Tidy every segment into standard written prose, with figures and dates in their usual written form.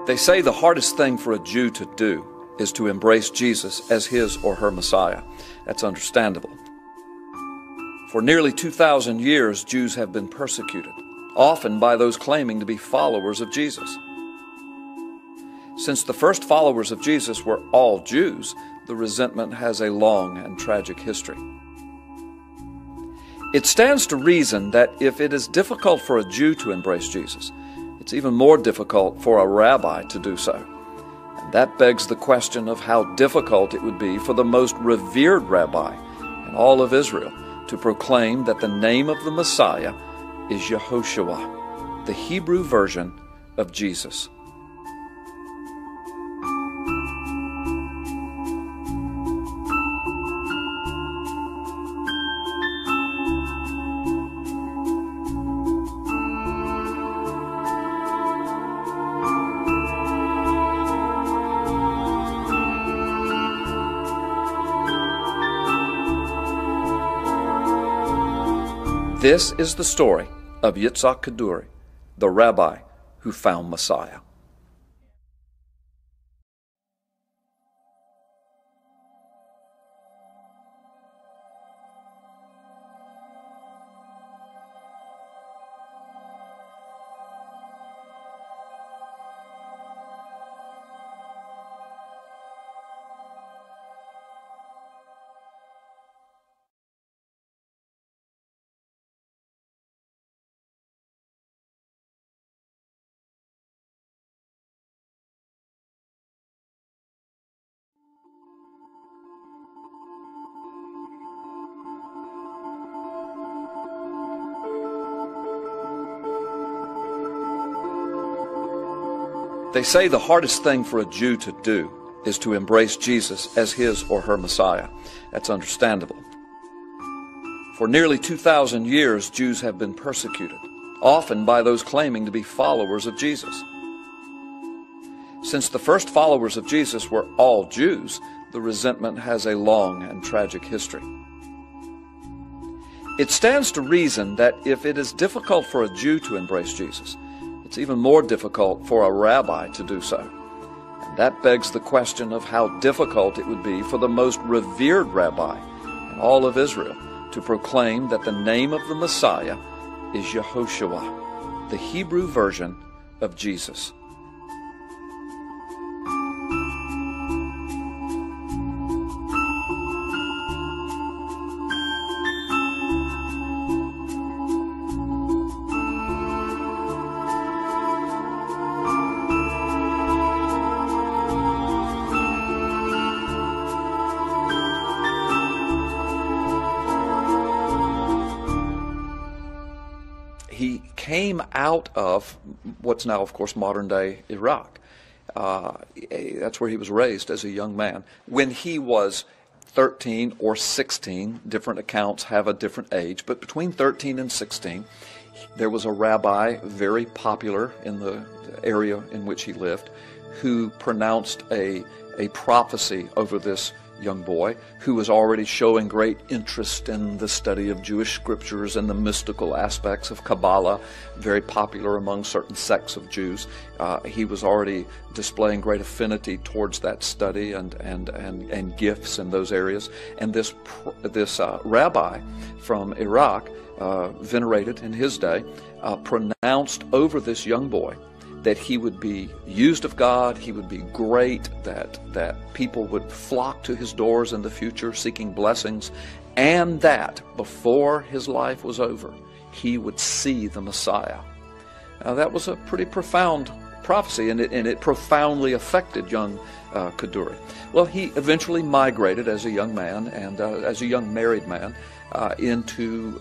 They say the hardest thing for a Jew to do is to embrace Jesus as his or her Messiah. That's understandable. For nearly 2,000 years, Jews have been persecuted, often by those claiming to be followers of Jesus. Since the first followers of Jesus were all Jews, the resentment has a long and tragic history. It stands to reason that if it is difficult for a Jew to embrace Jesus, it's even more difficult for a rabbi to do so. And that begs the question of how difficult it would be for the most revered rabbi in all of Israel to proclaim that the name of the Messiah is Yehoshua, the Hebrew version of Jesus. This is the story of Kaduri, the rabbi who found Messiah. They say the hardest thing for a Jew to do is to embrace Jesus as his or her Messiah. That's understandable. For nearly 2,000 years, Jews have been persecuted, often by those claiming to be followers of Jesus. Since the first followers of Jesus were all Jews, the resentment has a long and tragic history. It stands to reason that if it is difficult for a Jew to embrace Jesus, it's even more difficult for a rabbi to do so. And that begs the question of how difficult it would be for the most revered rabbi in all of Israel to proclaim that the name of the Messiah is Yehoshua, the Hebrew version of Jesus. He came out of what's now, of course, modern-day Iraq. That's where he was raised as a young man. When he was 13 or 16, different accounts have a different age, but between 13 and 16, there was a rabbi very popular in the area in which he lived who pronounced a prophecy over this young boy who was already showing great interest in the study of Jewish scriptures and the mystical aspects of Kabbalah, very popular among certain sects of Jews. He was already displaying great affinity towards that study and gifts in those areas. And this rabbi from Iraq, venerated in his day, pronounced over this young boy that he would be used of God, he would be great, that people would flock to his doors in the future seeking blessings, and that before his life was over, he would see the Messiah. Now that was a pretty profound prophecy, and it profoundly affected young Kaduri. Well, he eventually migrated as a young man and as a young married man into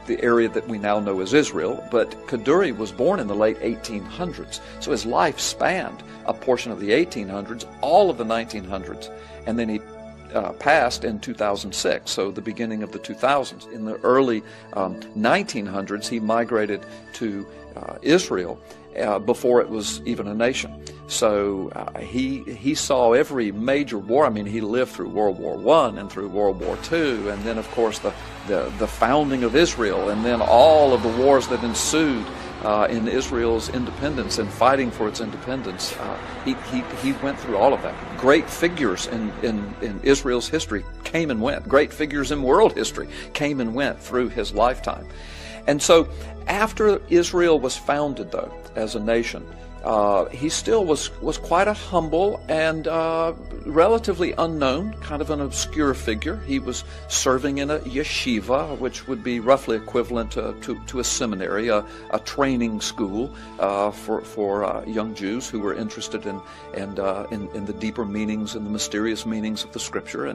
the area that we now know as Israel, but Kaduri was born in the late 1800s, so his life spanned a portion of the 1800s, all of the 1900s, and then he passed in 2006, so the beginning of the 2000s. In the early 1900s, he migrated to Israel before it was even a nation. So he saw every major war. I mean, he lived through World War I and through World War II, and then, of course, the founding of Israel, and then all of the wars that ensued in Israel's independence and fighting for its independence. He went through all of that. Great figures in Israel's history came and went. Great figures in world history came and went through his lifetime. And so after Israel was founded, though, as a nation, he still was quite a humble and relatively unknown, kind of an obscure figure. He was serving in a yeshiva, which would be roughly equivalent to a seminary, a training school for young Jews who were interested in the deeper meanings and the mysterious meanings of the Scripture.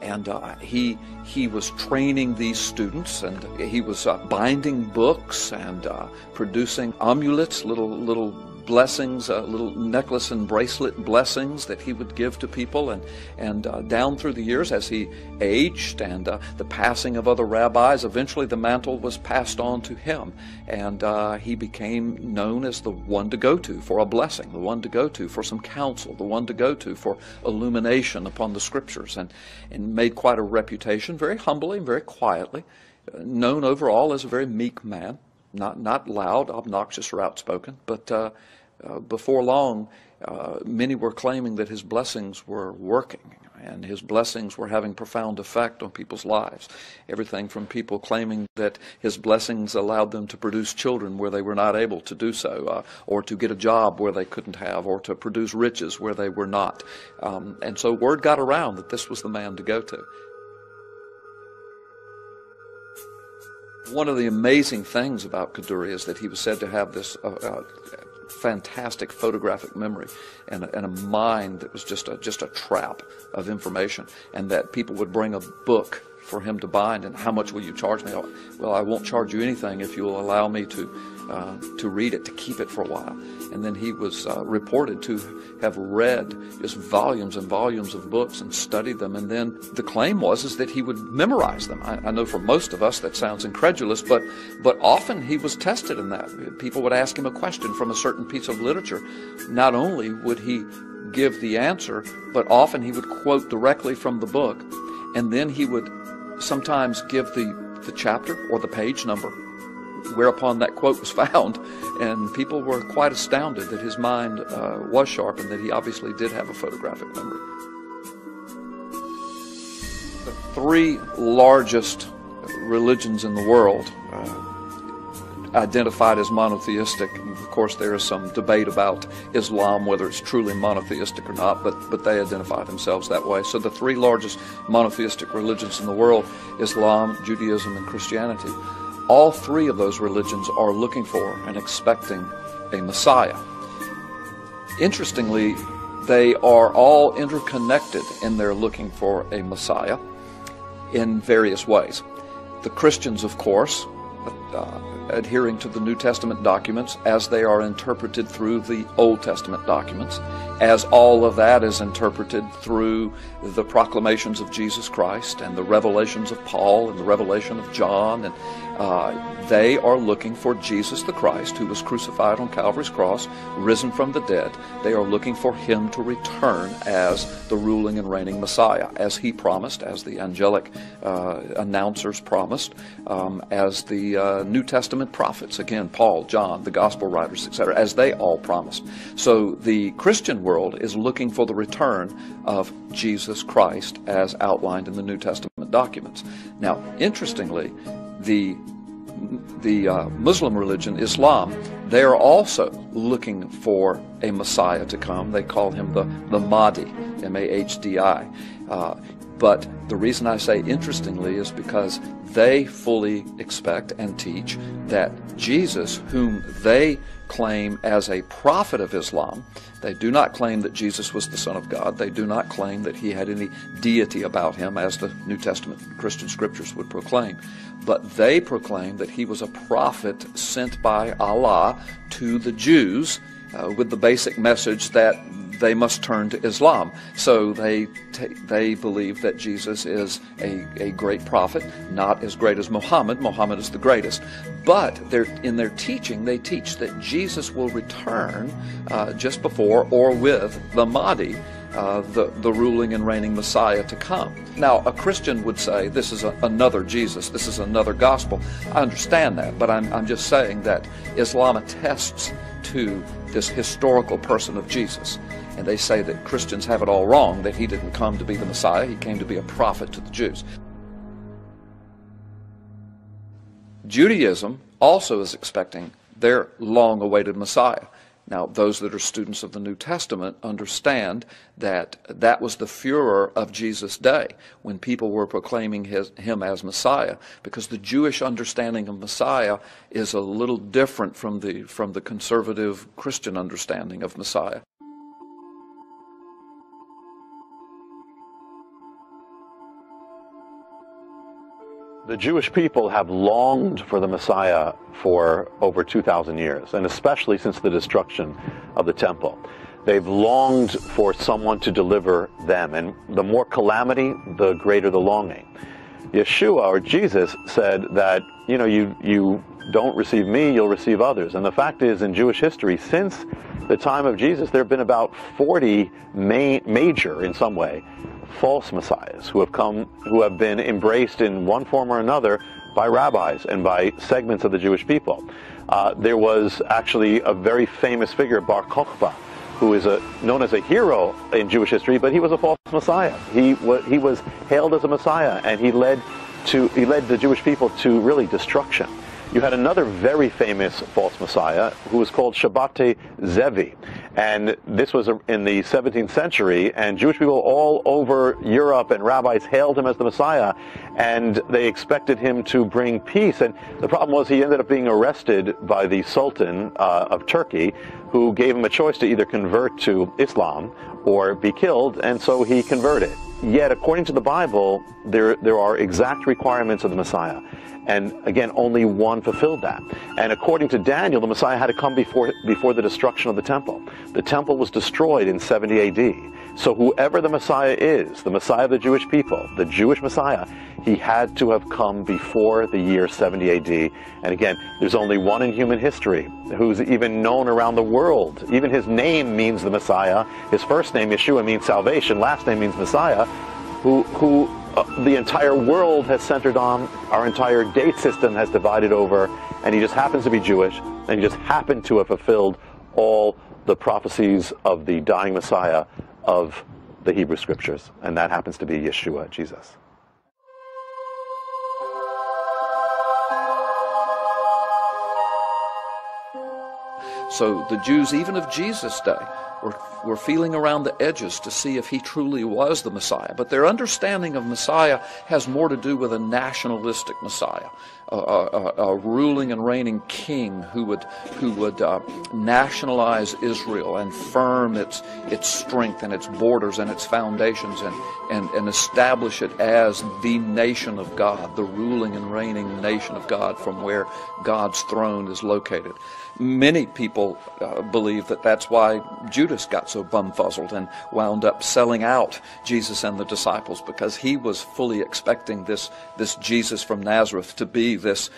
And he was training these students, and he was binding books and producing amulets, little blessings, little necklace and bracelet blessings that he would give to people, and down through the years as he aged and the passing of other rabbis, eventually the mantle was passed on to him, and he became known as the one to go to for a blessing, the one to go to for some counsel, the one to go to for illumination upon the Scriptures, and made quite a reputation, very humbly and very quietly, known overall as a very meek man, not loud, obnoxious, or outspoken, but before long, many were claiming that his blessings were working, and his blessings were having profound effect on people's lives. Everything from people claiming that his blessings allowed them to produce children where they were not able to do so, or to get a job where they couldn't have, or to produce riches where they were not. And so word got around that this was the man to go to. One of the amazing things about Kaduri is that he was said to have this fantastic photographic memory and a mind that was just a trap of information, and that people would bring a book for him to bind, and how much will you charge me? Well, I won't charge you anything if you'll allow me to read it, to keep it for a while. And then he was reported to have read just volumes and volumes of books and studied them, and then the claim is that he would memorize them. I know for most of us that sounds incredulous, but often he was tested in that. People would ask him a question from a certain piece of literature. Not only would he give the answer, but often he would quote directly from the book, and then he would sometimes give the chapter or the page number whereupon that quote was found, and people were quite astounded that his mind was sharp and that he obviously did have a photographic memory. The three largest religions in the world identified as monotheistic. Of course, there is some debate about Islam, whether it's truly monotheistic or not, but they identify themselves that way. So the three largest monotheistic religions in the world, Islam, Judaism, and Christianity, all three of those religions are looking for and expecting a Messiah. Interestingly, they are all interconnected in their looking for a Messiah in various ways. The Christians, of course, adhering to the New Testament documents as they are interpreted through the Old Testament documents, as all of that is interpreted through the proclamations of Jesus Christ and the revelations of Paul and the revelation of John, and they are looking for Jesus the Christ, who was crucified on Calvary's cross, risen from the dead. They are looking for him to return as the ruling and reigning Messiah, as he promised, as the angelic announcers promised, as the New Testament prophets, again, Paul, John, the gospel writers, etc., as they all promised. So the Christian world is looking for the return of Jesus Christ as outlined in the New Testament documents. Now, interestingly, the Muslim religion, Islam, they are also looking for a Messiah to come. They call him the Mahdi, M-A-H-D-I. But the reason I say interestingly is because they fully expect and teach that Jesus, whom they claim as a prophet of Islam, they do not claim that Jesus was the Son of God. They do not claim that he had any deity about him, as the New Testament Christian scriptures would proclaim. But they proclaim that he was a prophet sent by Allah to the Jews with the basic message that they must turn to Islam. So they believe that Jesus is a great prophet, not as great as Muhammad. Muhammad is the greatest. But in their teaching, they teach that Jesus will return just before or with the Mahdi, the ruling and reigning Messiah to come. Now, a Christian would say this is another Jesus, this is another gospel. I understand that, but I'm just saying that Islam attests to this historical person of Jesus. And they say that Christians have it all wrong, that he didn't come to be the Messiah, he came to be a prophet to the Jews. Judaism also is expecting their long-awaited Messiah. Now, those that are students of the New Testament understand that that was the furor of Jesus' day, when people were proclaiming him as Messiah, because the Jewish understanding of Messiah is a little different from the conservative Christian understanding of Messiah. The Jewish people have longed for the Messiah for over 2,000 years, and especially since the destruction of the temple. They've longed for someone to deliver them, and the more calamity, the greater the longing. Yeshua, or Jesus, said that, you don't receive me, you'll receive others. And the fact is, in Jewish history, since the time of Jesus, there have been about 40 major, in some way, false messiahs who have been embraced in one form or another by rabbis and by segments of the Jewish people. There was actually a very famous figure, Bar Kokhba, who is known as a hero in Jewish history, but he was a false messiah. He was hailed as a messiah, and he led the Jewish people to really destruction. You had another very famous false messiah who was called Shabbat Zevi, and this was in the 17th century, and Jewish people all over Europe and rabbis hailed him as the Messiah, and they expected him to bring peace. And the problem was he ended up being arrested by the Sultan of Turkey, who gave him a choice to either convert to Islam or be killed, and so he converted. Yet, according to the Bible, there are exact requirements of the Messiah. And again, only one fulfilled that. And according to Daniel, the Messiah had to come before the destruction of the temple. The temple was destroyed in 70 AD. So whoever the Messiah is, the Messiah of the Jewish people, the Jewish Messiah, he had to have come before the year 70 AD. And again, there's only one in human history who's even known around the world. Even his name means the Messiah. His first name, Yeshua, means salvation. Last name means Messiah. Who the entire world has centered on, our entire date system has divided over, and he just happens to be Jewish, and he just happened to have fulfilled all the prophecies of the dying Messiah of the Hebrew Scriptures, and that happens to be Yeshua, Jesus. So the Jews, even of Jesus' day, were feeling around the edges to see if he truly was the Messiah. But their understanding of Messiah has more to do with a nationalistic Messiah, a ruling and reigning king who would nationalize Israel and firm its strength and its borders and its foundations and establish it as the nation of God, the ruling and reigning nation of God from where God's throne is located. Many people believe that that's why Judas got so bumfuzzled and wound up selling out Jesus and the disciples, because he was fully expecting this Jesus from Nazareth to be this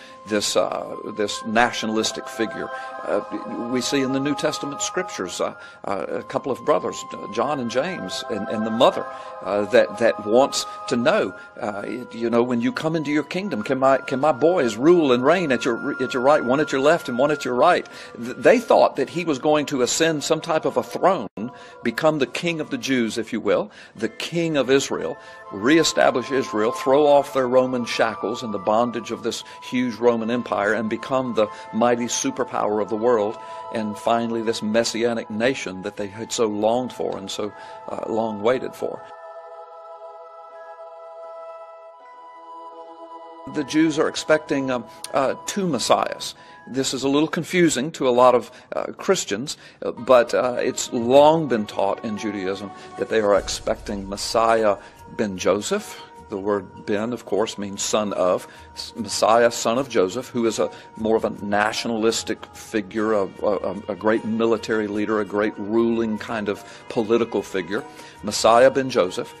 nationalistic figure. We see in the New Testament scriptures a couple of brothers, John and James, and the mother that wants to know, when you come into your kingdom, can my boys rule and reign at your right, one at your left and one at your right? They thought that he was going to ascend some type of a throne, become the king of the Jews, if you will, the king of Israel, reestablish Israel, throw off their Roman shackles and the bondage of this huge Roman Empire, and become the mighty superpower of the world, and finally this messianic nation that they had so longed for and so long waited for. The Jews are expecting two messiahs. This is a little confusing to a lot of Christians, but it's long been taught in Judaism that they are expecting Messiah ben Joseph. The word ben, of course, means son of. Messiah, son of Joseph, who is more of a nationalistic figure, a great military leader, a great ruling kind of political figure. Messiah ben Joseph.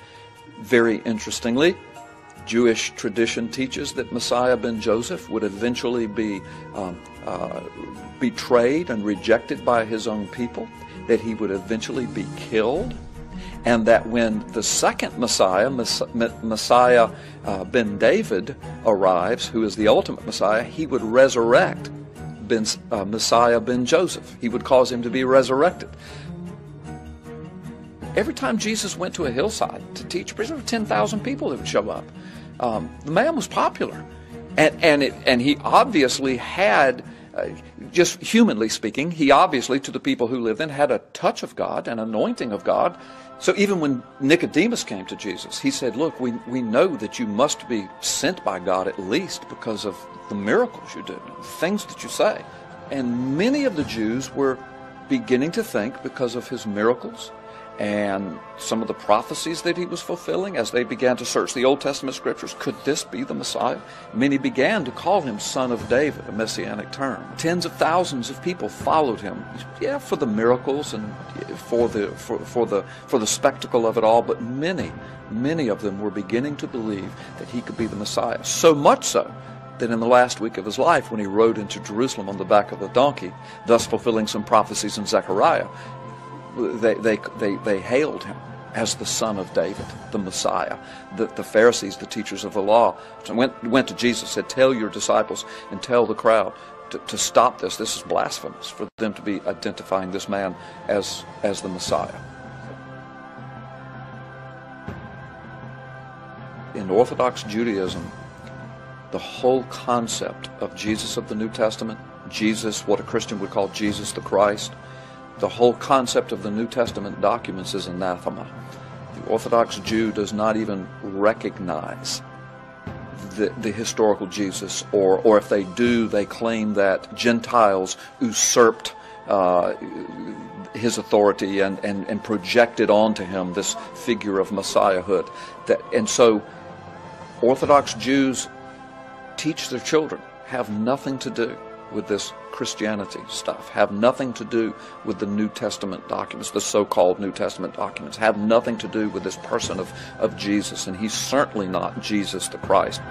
Very interestingly, Jewish tradition teaches that Messiah ben Joseph would eventually be betrayed and rejected by his own people, that he would eventually be killed, and that when the second Messiah, Messiah ben David, arrives, who is the ultimate Messiah, he would resurrect Messiah ben Joseph. He would cause him to be resurrected. Every time Jesus went to a hillside to teach, there were 10,000 people that would show up. The man was popular, and he obviously had, just humanly speaking, he obviously, to the people who lived then, had a touch of God, an anointing of God. So even when Nicodemus came to Jesus, he said, look, we know that you must be sent by God at least because of the miracles you do, the things that you say. And many of the Jews were beginning to think, because of his miracles and some of the prophecies that he was fulfilling, as they began to search the Old Testament scriptures, could this be the Messiah? Many began to call him Son of David, a messianic term. Tens of thousands of people followed him, for the miracles and for the spectacle of it all, but many of them were beginning to believe that he could be the Messiah. So much so that in the last week of his life, when he rode into Jerusalem on the back of a donkey, thus fulfilling some prophecies in Zechariah, they hailed him as the Son of David, the Messiah. The Pharisees, the teachers of the law, went to Jesus, said, tell your disciples and tell the crowd to stop this. This is blasphemous for them to be identifying this man as the Messiah. In Orthodox Judaism, the whole concept of Jesus of the New Testament, Jesus, what a Christian would call Jesus the Christ, the whole concept of the New Testament documents is anathema. The Orthodox Jew does not even recognize the historical Jesus, or if they do, they claim that Gentiles usurped his authority and projected onto him this figure of Messiahhood. And so Orthodox Jews teach their children, have nothing to do with this Christianity stuff, have nothing to do with the New Testament documents, the so-called New Testament documents, have nothing to do with this person of Jesus, and he's certainly not Jesus the Christ.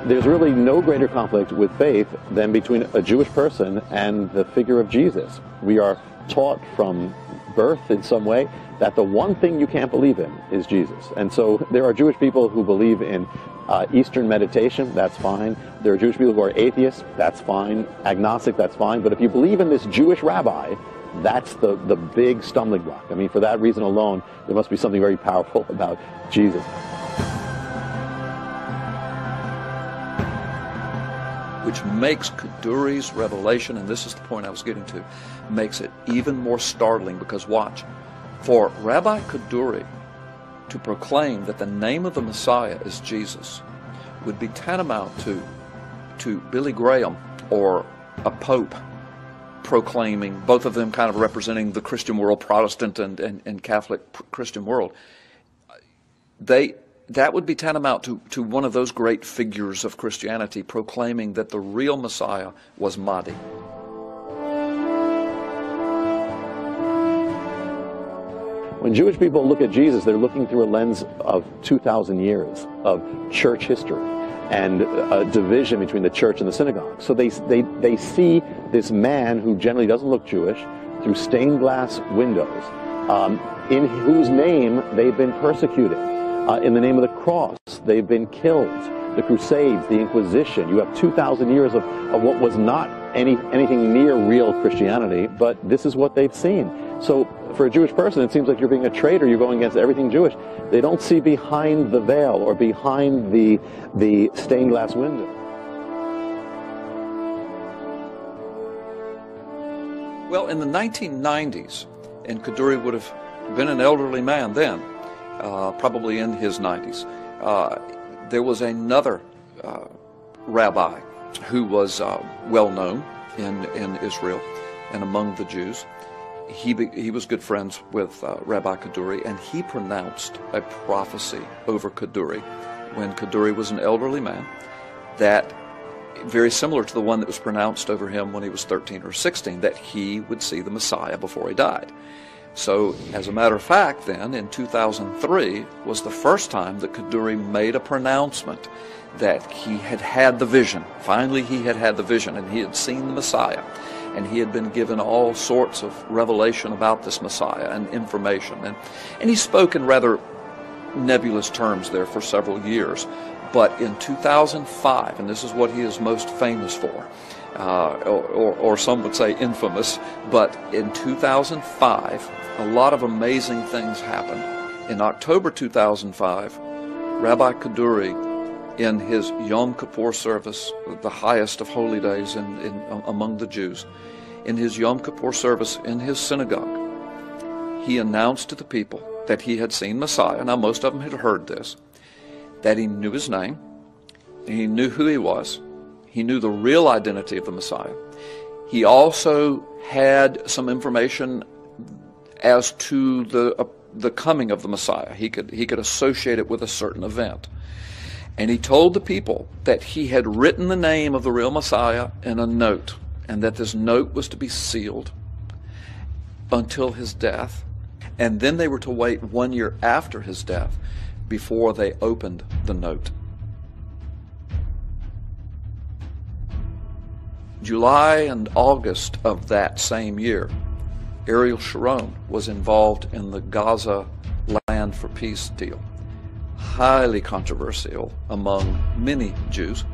There's really no greater conflict with faith than between a Jewish person and the figure of Jesus. We are taught from birth in some way that the one thing you can't believe in is Jesus. And so there are Jewish people who believe in Eastern meditation, that's fine. There are Jewish people who are atheists, that's fine. Agnostic, that's fine. But if you believe in this Jewish rabbi, that's the big stumbling block. I mean, for that reason alone, there must be something very powerful about Jesus. Which makes Kaduri's revelation, and this is the point I was getting to, makes it even more startling, because watch, for Rabbi Kaduri to proclaim that the name of the Messiah is Jesus would be tantamount to Billy Graham or a pope proclaiming, both of them kind of representing the Christian world, Protestant and Catholic Christian world. That would be tantamount to one of those great figures of Christianity proclaiming that the real Messiah was Mahdi. When Jewish people look at Jesus, they're looking through a lens of 2,000 years of church history and a division between the church and the synagogue. So they see this man who generally doesn't look Jewish through stained glass windows, in whose name they've been persecuted. In the name of the cross, they've been killed. The Crusades, the Inquisition. You have 2,000 years of what was not anything near real Christianity, but this is what they've seen. So for a Jewish person, it seems like you're being a traitor. You're going against everything Jewish. They don't see behind the veil or behind the stained glass window. Well, in the 1990s, and Kaduri would have been an elderly man then, probably in his 90s, there was another rabbi who was well known in Israel and among the Jews. He was good friends with Rabbi Kaduri, and he pronounced a prophecy over Kaduri when Kaduri was an elderly man, that very similar to the one that was pronounced over him when he was 13 or 16, that he would see the Messiah before he died. So, as a matter of fact, then, in 2003 was the first time that Kaduri made a pronouncement that he had had the vision. Finally, he had had the vision, and he had seen the Messiah. and he had been given all sorts of revelation about this Messiah and information. And he spoke in rather nebulous terms there for several years. But in 2005, and this is what he is most famous for, or some would say infamous, but in 2005, a lot of amazing things happened. In October 2005, Rabbi Kaduri, in his Yom Kippur service, the highest of holy days among the Jews, in his Yom Kippur service in his synagogue, he announced to the people that he had seen Messiah. Now, most of them had heard this, that he knew his name, he knew who he was, he knew the real identity of the Messiah. He also had some information as to the coming of the Messiah. He could associate it with a certain event. And he told the people that he had written the name of the real Messiah in a note, and that this note was to be sealed until his death. And then they were to wait 1 year after his death before they opened the note. July and August of that same year, Ariel Sharon was involved in the Gaza Land for Peace deal. Highly controversial among many Jews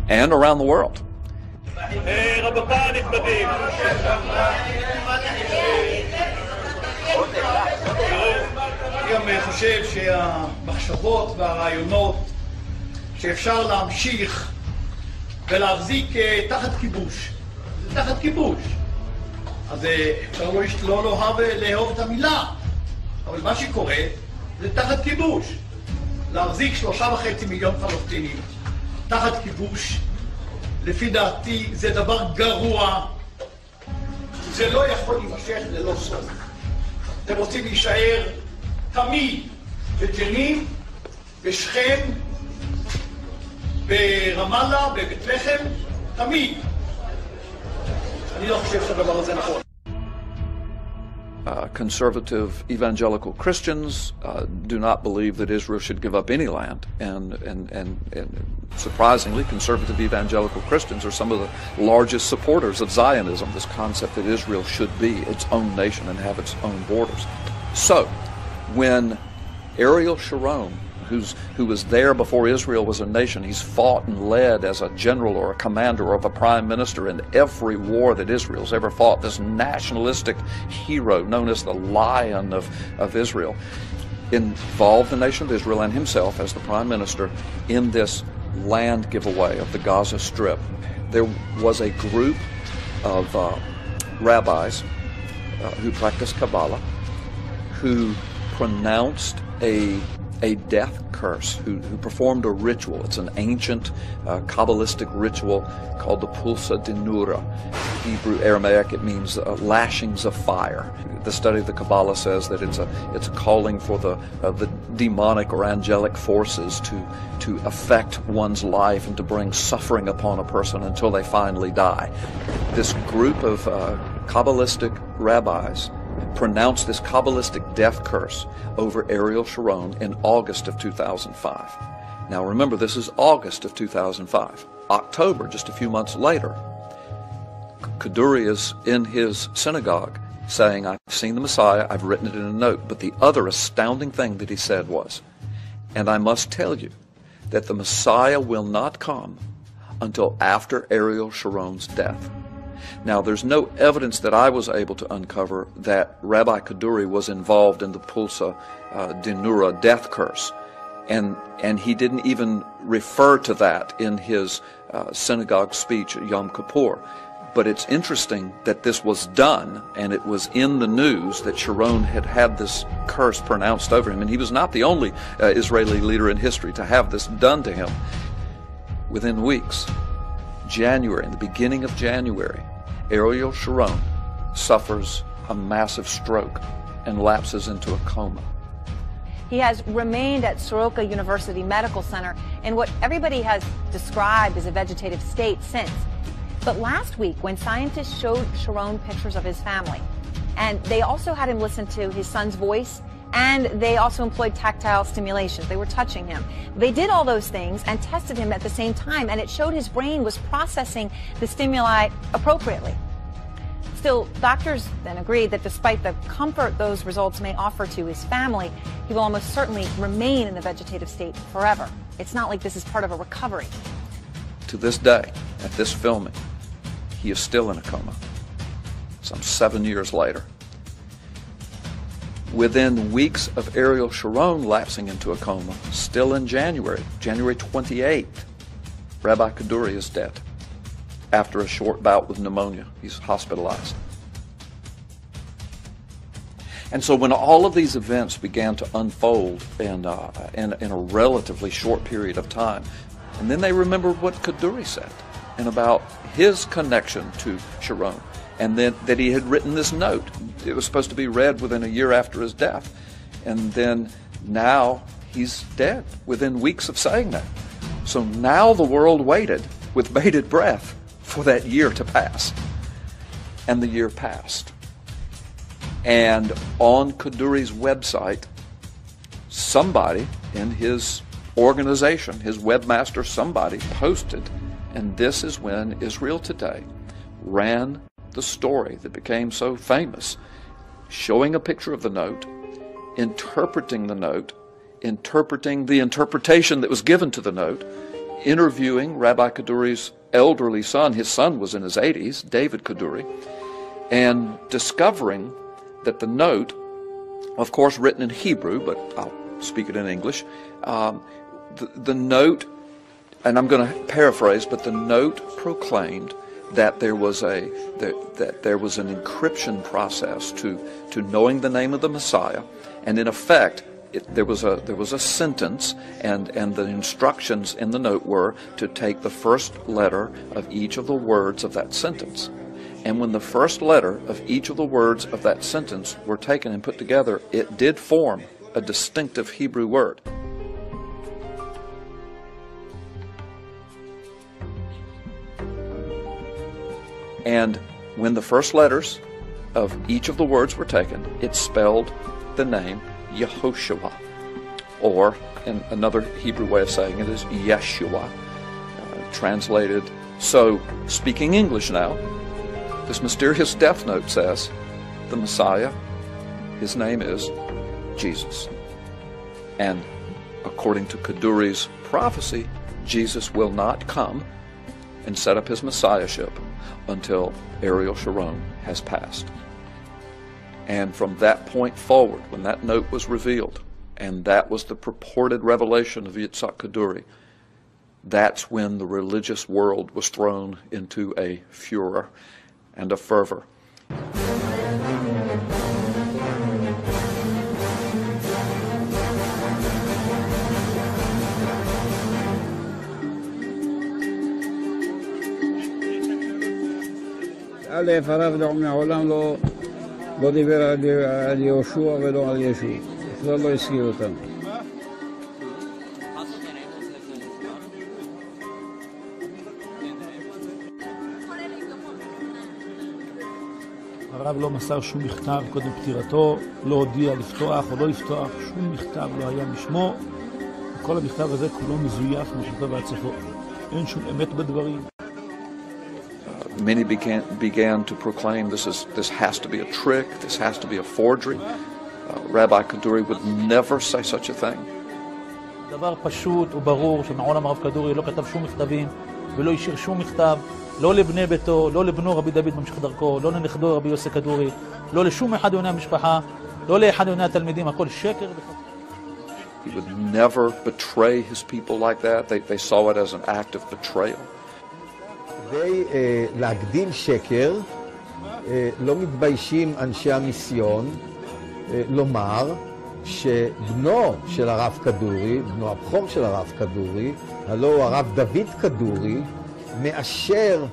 and around the world. אני חושב שהמחשבות והרעיונות שאפשר להמשיך ולהחזיק תחת כיבוש, זה תחת כיבוש, אז אפשר לא לאהוב את המילה, אבל מה שקורה זה תחת כיבוש. להחזיק 3.5 מיליון פלסטינים תחת כיבוש, לפי דעתי זה דבר גרוע, זה לא יכול להימשך ללא סוף. אתם רוצים להישאר תמיד בג'נין, בשכם, ברמאללה, בבית לחם, תמיד. אני לא חושב שהדבר הזה נכון. Conservative evangelical Christians do not believe that Israel should give up any land, and surprisingly, conservative evangelical Christians are some of the largest supporters of Zionism, this concept that Israel should be its own nation and have its own borders. So, when Ariel Sharon, who was there before Israel was a nation, he's fought and led as a general or a commander or a prime minister in every war that Israel's ever fought, this nationalistic hero known as the Lion of Israel, involved the nation of Israel and himself as the prime minister in this land giveaway of the Gaza Strip. There was a group of rabbis who practiced Kabbalah, who pronounced a death curse, who performed a ritual. It's an ancient Kabbalistic ritual called the Pulsa Dinura. Hebrew, Aramaic, it means lashings of fire. The study of the Kabbalah says that it's a calling for the demonic or angelic forces to affect one's life and to bring suffering upon a person until they finally die. This group of Kabbalistic rabbis pronounced this Kabbalistic death curse over Ariel Sharon in August of 2005. Now remember, this is August of 2005. October, just a few months later, Kaduri is in his synagogue saying, I've seen the Messiah, I've written it in a note. But the other astounding thing that he said was, and I must tell you that the Messiah will not come until after Ariel Sharon's death. Now, there's no evidence that I was able to uncover that Rabbi Kaduri was involved in the Pulsa Dinura death curse. And he didn't even refer to that in his synagogue speech at Yom Kippur. But it's interesting that this was done, and it was in the news that Sharon had this curse pronounced over him. And he was not the only Israeli leader in history to have this done to him. Within weeks, January, in the beginning of January, Ariel Sharon suffers a massive stroke and lapses into a coma. He has remained at Soroka University Medical Center in what everybody has described as a vegetative state since. But last week, when scientists showed Sharon pictures of his family, and they also had him listen to his son's voice, and they also employed tactile stimulation. They were touching him. They did all those things and tested him at the same time, and it showed his brain was processing the stimuli appropriately. Still, doctors then agreed that despite the comfort those results may offer to his family, he will almost certainly remain in the vegetative state forever. It's not like this is part of a recovery. To this day, at this filming, he is still in a coma, some 7 years later. Within weeks of Ariel Sharon lapsing into a coma, still in January 28th, Rabbi Kaduri is dead. After a short bout with pneumonia, he's hospitalized. And so when all of these events began to unfold in a relatively short period of time, and then they remembered what Kaduri said and about his connection to Sharon, and then that he had written this note. It was supposed to be read within a year after his death. And then now he's dead within weeks of saying that. So now the world waited with bated breath for that year to pass. And the year passed. And on Kaduri's website, somebody in his organization, his webmaster, somebody posted, and this is when Israel Today ran the story that became so famous, showing a picture of the note, interpreting the note, interpreting the interpretation that was given to the note, interviewing Rabbi Kaduri's elderly son. His son was in his 80s, David Kaduri, and discovering that the note, of course written in Hebrew, but I'll speak it in English, the note, and I'm going to paraphrase, but the note proclaimed that there was an encryption process to knowing the name of the Messiah, and in effect there was a sentence, and the instructions in the note were to take the first letter of each of the words of that sentence. And when the first letter of each of the words of that sentence were taken and put together, it did form a distinctive Hebrew word. And when the first letters of each of the words were taken, it spelled the name Yehoshua, or in another Hebrew way of saying it is Yeshua, translated. So, speaking English now, this mysterious death note says, the Messiah, his name is Jesus. And according to Kaduri's prophecy, Jesus will not come and set up his messiahship until Ariel Sharon has passed. And from that point forward, when that note was revealed, and that was the purported revelation of Yitzhak Kaduri, that's when the religious world was thrown into a furor and a fervor. א', הרב מעולם לא דיבר על יהושע ולא על ישו. בכלל לא הזכיר אותם. הרב לא מסר שום מכתב קודם פטירתו, לא הודיע לפתוח או לא לפתוח, שום מכתב לא היה משמו. כל המכתב הזה כולו מזויף משכתב ועד סופו. אין שום אמת בדברים. Many began to proclaim this has to be a trick, this has to be a forgery. Rabbi Kaduri would never say such a thing. דבר פשוט וברור שמעולם הרב כדורי לא כתב שום מכתבים ולא השאיר שום מכתב, לא לבני ביתו, לא לבנו רבי דוד ממשיך דרכו, לא לנכדו רבי יוסי כדורי, לא לשום אחד מעוני המשפחה, לא לאחד מעוני התלמידים, הכל שקר. He would never betray his people like that. They saw it as an act of betrayal. כדי להגדיל שקר, לא מתביישים אנשי המיסיון לומר שבנו של הרב כדורי, בנו הבכור של הרב כדורי, הלא הוא הרב דוד כדורי, מאשר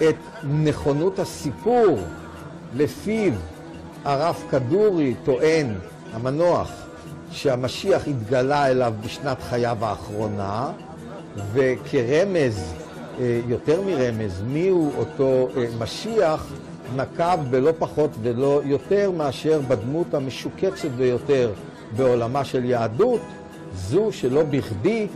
את נכונות הסיפור לפיו הרב כדורי טוען, המנוח, שהמשיח התגלה אליו בשנת חייו האחרונה, וכרמז, יותר מרמז, מיהו אותו משיח, נקב בלא פחות ולא יותר מאשר בדמות המשוקצת ביותר בעולמה של יהדות, זו שלא בכדי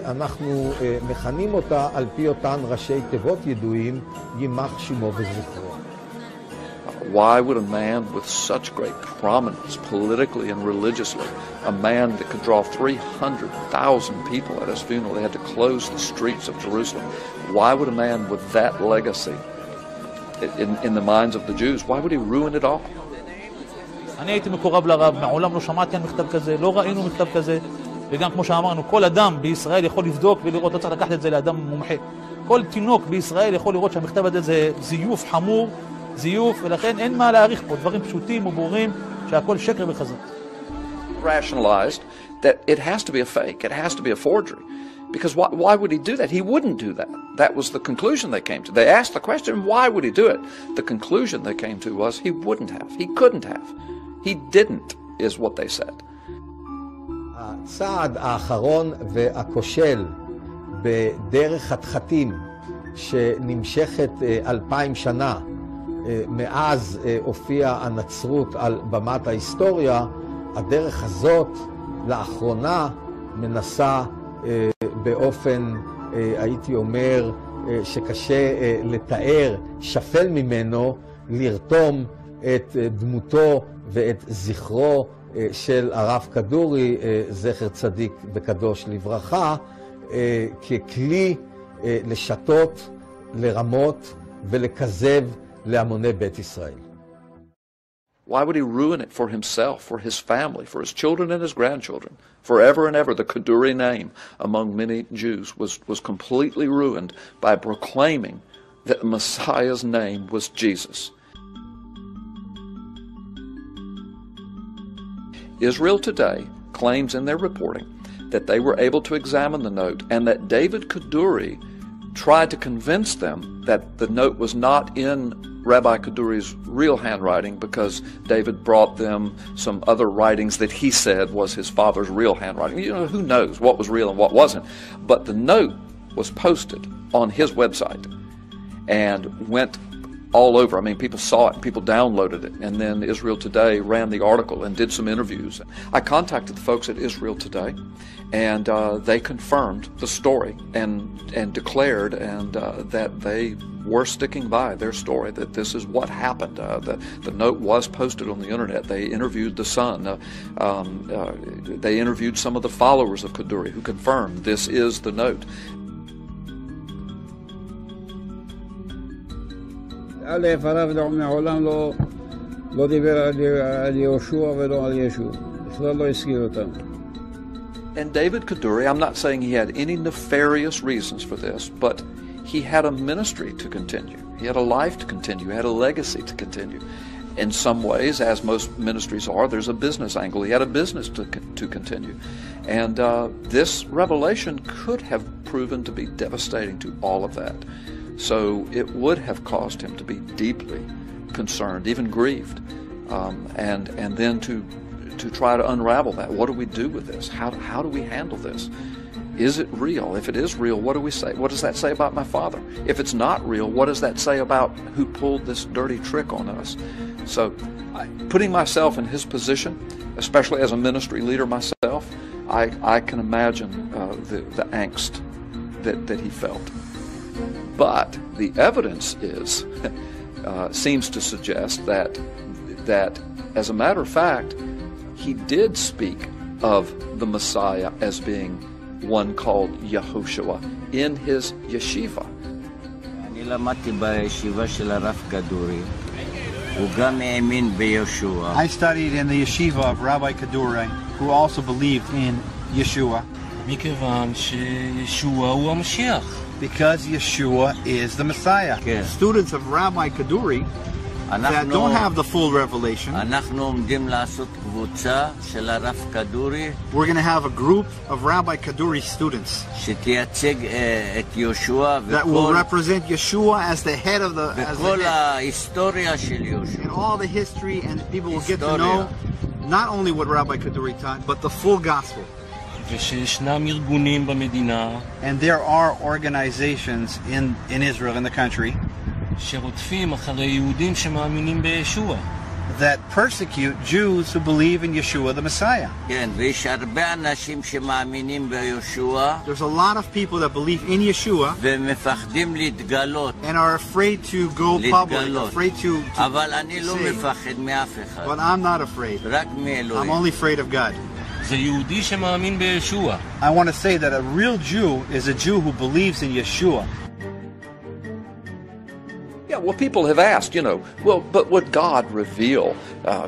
אנחנו מכנים אותה על פי אותן ראשי תיבות ידועים, יימח שמו וזכרו. Why would a man with such great prominence politically and religiously, a man that could draw 300,000 people at his funeral, they had to close the streets of Jerusalem, why would a man with that legacy in the minds of the Jews, why would he ruin it all? אני הייתי מקורב לרב, מעולם לא שמעתי על מכתב כזה, לא ראינו מכתב כזה, וגם כמו שאמרנו, כל אדם בישראל יכול לבדוק ולראות, לא צריך לקחת את זה לאדם מומחה. כל תינוק בישראל יכול לראות שהמכתב הזה זה זיוף חמור, זיוף, ולכן אין מה להעריך פה, דברים פשוטים וברורים שהכל שקר וכזב. Rationalized that it has to be a fake, it has to be a forgery. Because why would he do that? He wouldn't do that. That was the conclusion they came to. They asked the question, why would he do it? The conclusion they came to was he wouldn't have. He couldn't have. He didn't, is what they said. הצעד האחרון והכושל בדרך חתחתים שנמשכת 2000 שנה מאז הופיעה הנצרות על במת ההיסטוריה, הדרך הזאת לאחרונה מנסה באופן, הייתי אומר, שקשה לתאר, שפל ממנו, לרתום את דמותו ואת זכרו של הרב כדורי, זכר צדיק וקדוש לברכה, ככלי לשתות, לרמות ולכזב להמוני בית ישראל. Why would he ruin it for himself, for his family, for his children and his grandchildren? Forever and ever, the Kaduri name among many Jews was completely ruined by proclaiming that the Messiah's name was Jesus. Israel Today claims in their reporting that they were able to examine the note and that David Kaduri tried to convince them that the note was not in Rabbi Kaduri's real handwriting because David brought them some other writings that he said was his father's real handwriting. You know, who knows what was real and what wasn't. But the note was posted on his website and went all over. I mean, people saw it, people downloaded it, and then Israel Today ran the article and did some interviews. I contacted the folks at Israel Today, and they confirmed the story and declared that they were sticking by their story, that this is what happened. The note was posted on the internet. They interviewed the son. They interviewed some of the followers of Kaduri who confirmed this is the note. א', הרב מעולם לא דיבר על יהושע ולא על ישו. בכלל לא הזכיר אותם. And David Kaduri, I'm not saying he had any nefarious reasons for this, but he had a ministry to continue. He had a life to continue. He had a legacy to continue. In some ways, as most ministries are, there's a business angle. He had a business to continue. And this revelation could have proven to be devastating to all of that. So it would have caused him to be deeply concerned, even grieved, and then to try to unravel that. What do we do with this? How do we handle this? Is it real? If it is real, what do we say? What does that say about my father? If it's not real, what does that say about who pulled this dirty trick on us? So putting myself in his position, especially as a ministry leader myself, I can imagine the angst that he felt. But the evidence seems to suggest that as a matter of fact, he did speak of the Messiah as being one called Yehoshua in his yeshiva. אני למדתי בישיבה של הרב כדורי. הוא גם האמין ביהושע. I studied in the yeshiva of Rabbi Kaduri, who also believed in Yeshua. מכיוון שישוע הוא המשיח. Because Yeshua is the Messiah. Okay. Students of Rabbi Kaduri that don't have the full revelation, אנחנו עומדים לעשות קבוצה של הרב כדורי. We're going to have a group of Rabbi Kaduri students שתייצג את יהושע that will represent Yeshua as the head of the וכל ההיסטוריה של יהושע. and all the history, and people will get to know not only what Rabbi Kaduri taught, but the full gospel. ושישנם ארגונים במדינה. And there are organizations in Israel, in the country, שרודפים אחרי יהודים שמאמינים בישוע. that persecute Jews who believe in Yeshua the Messiah. ויש הרבה אנשים שמאמינים בישוע. There's a lot of people that believe in Yeshua ומפחדים להתגלות. and are afraid to go public, afraid to אבל אני לא מפחד מאף אחד. But I'm not afraid. רק מאלוהים. I'm only afraid of God. זה יהודי שמאמין בישוע. I want to say that a real Jew is a Jew who believes in Yeshua. Yeah, well, people have asked, well, but would God reveal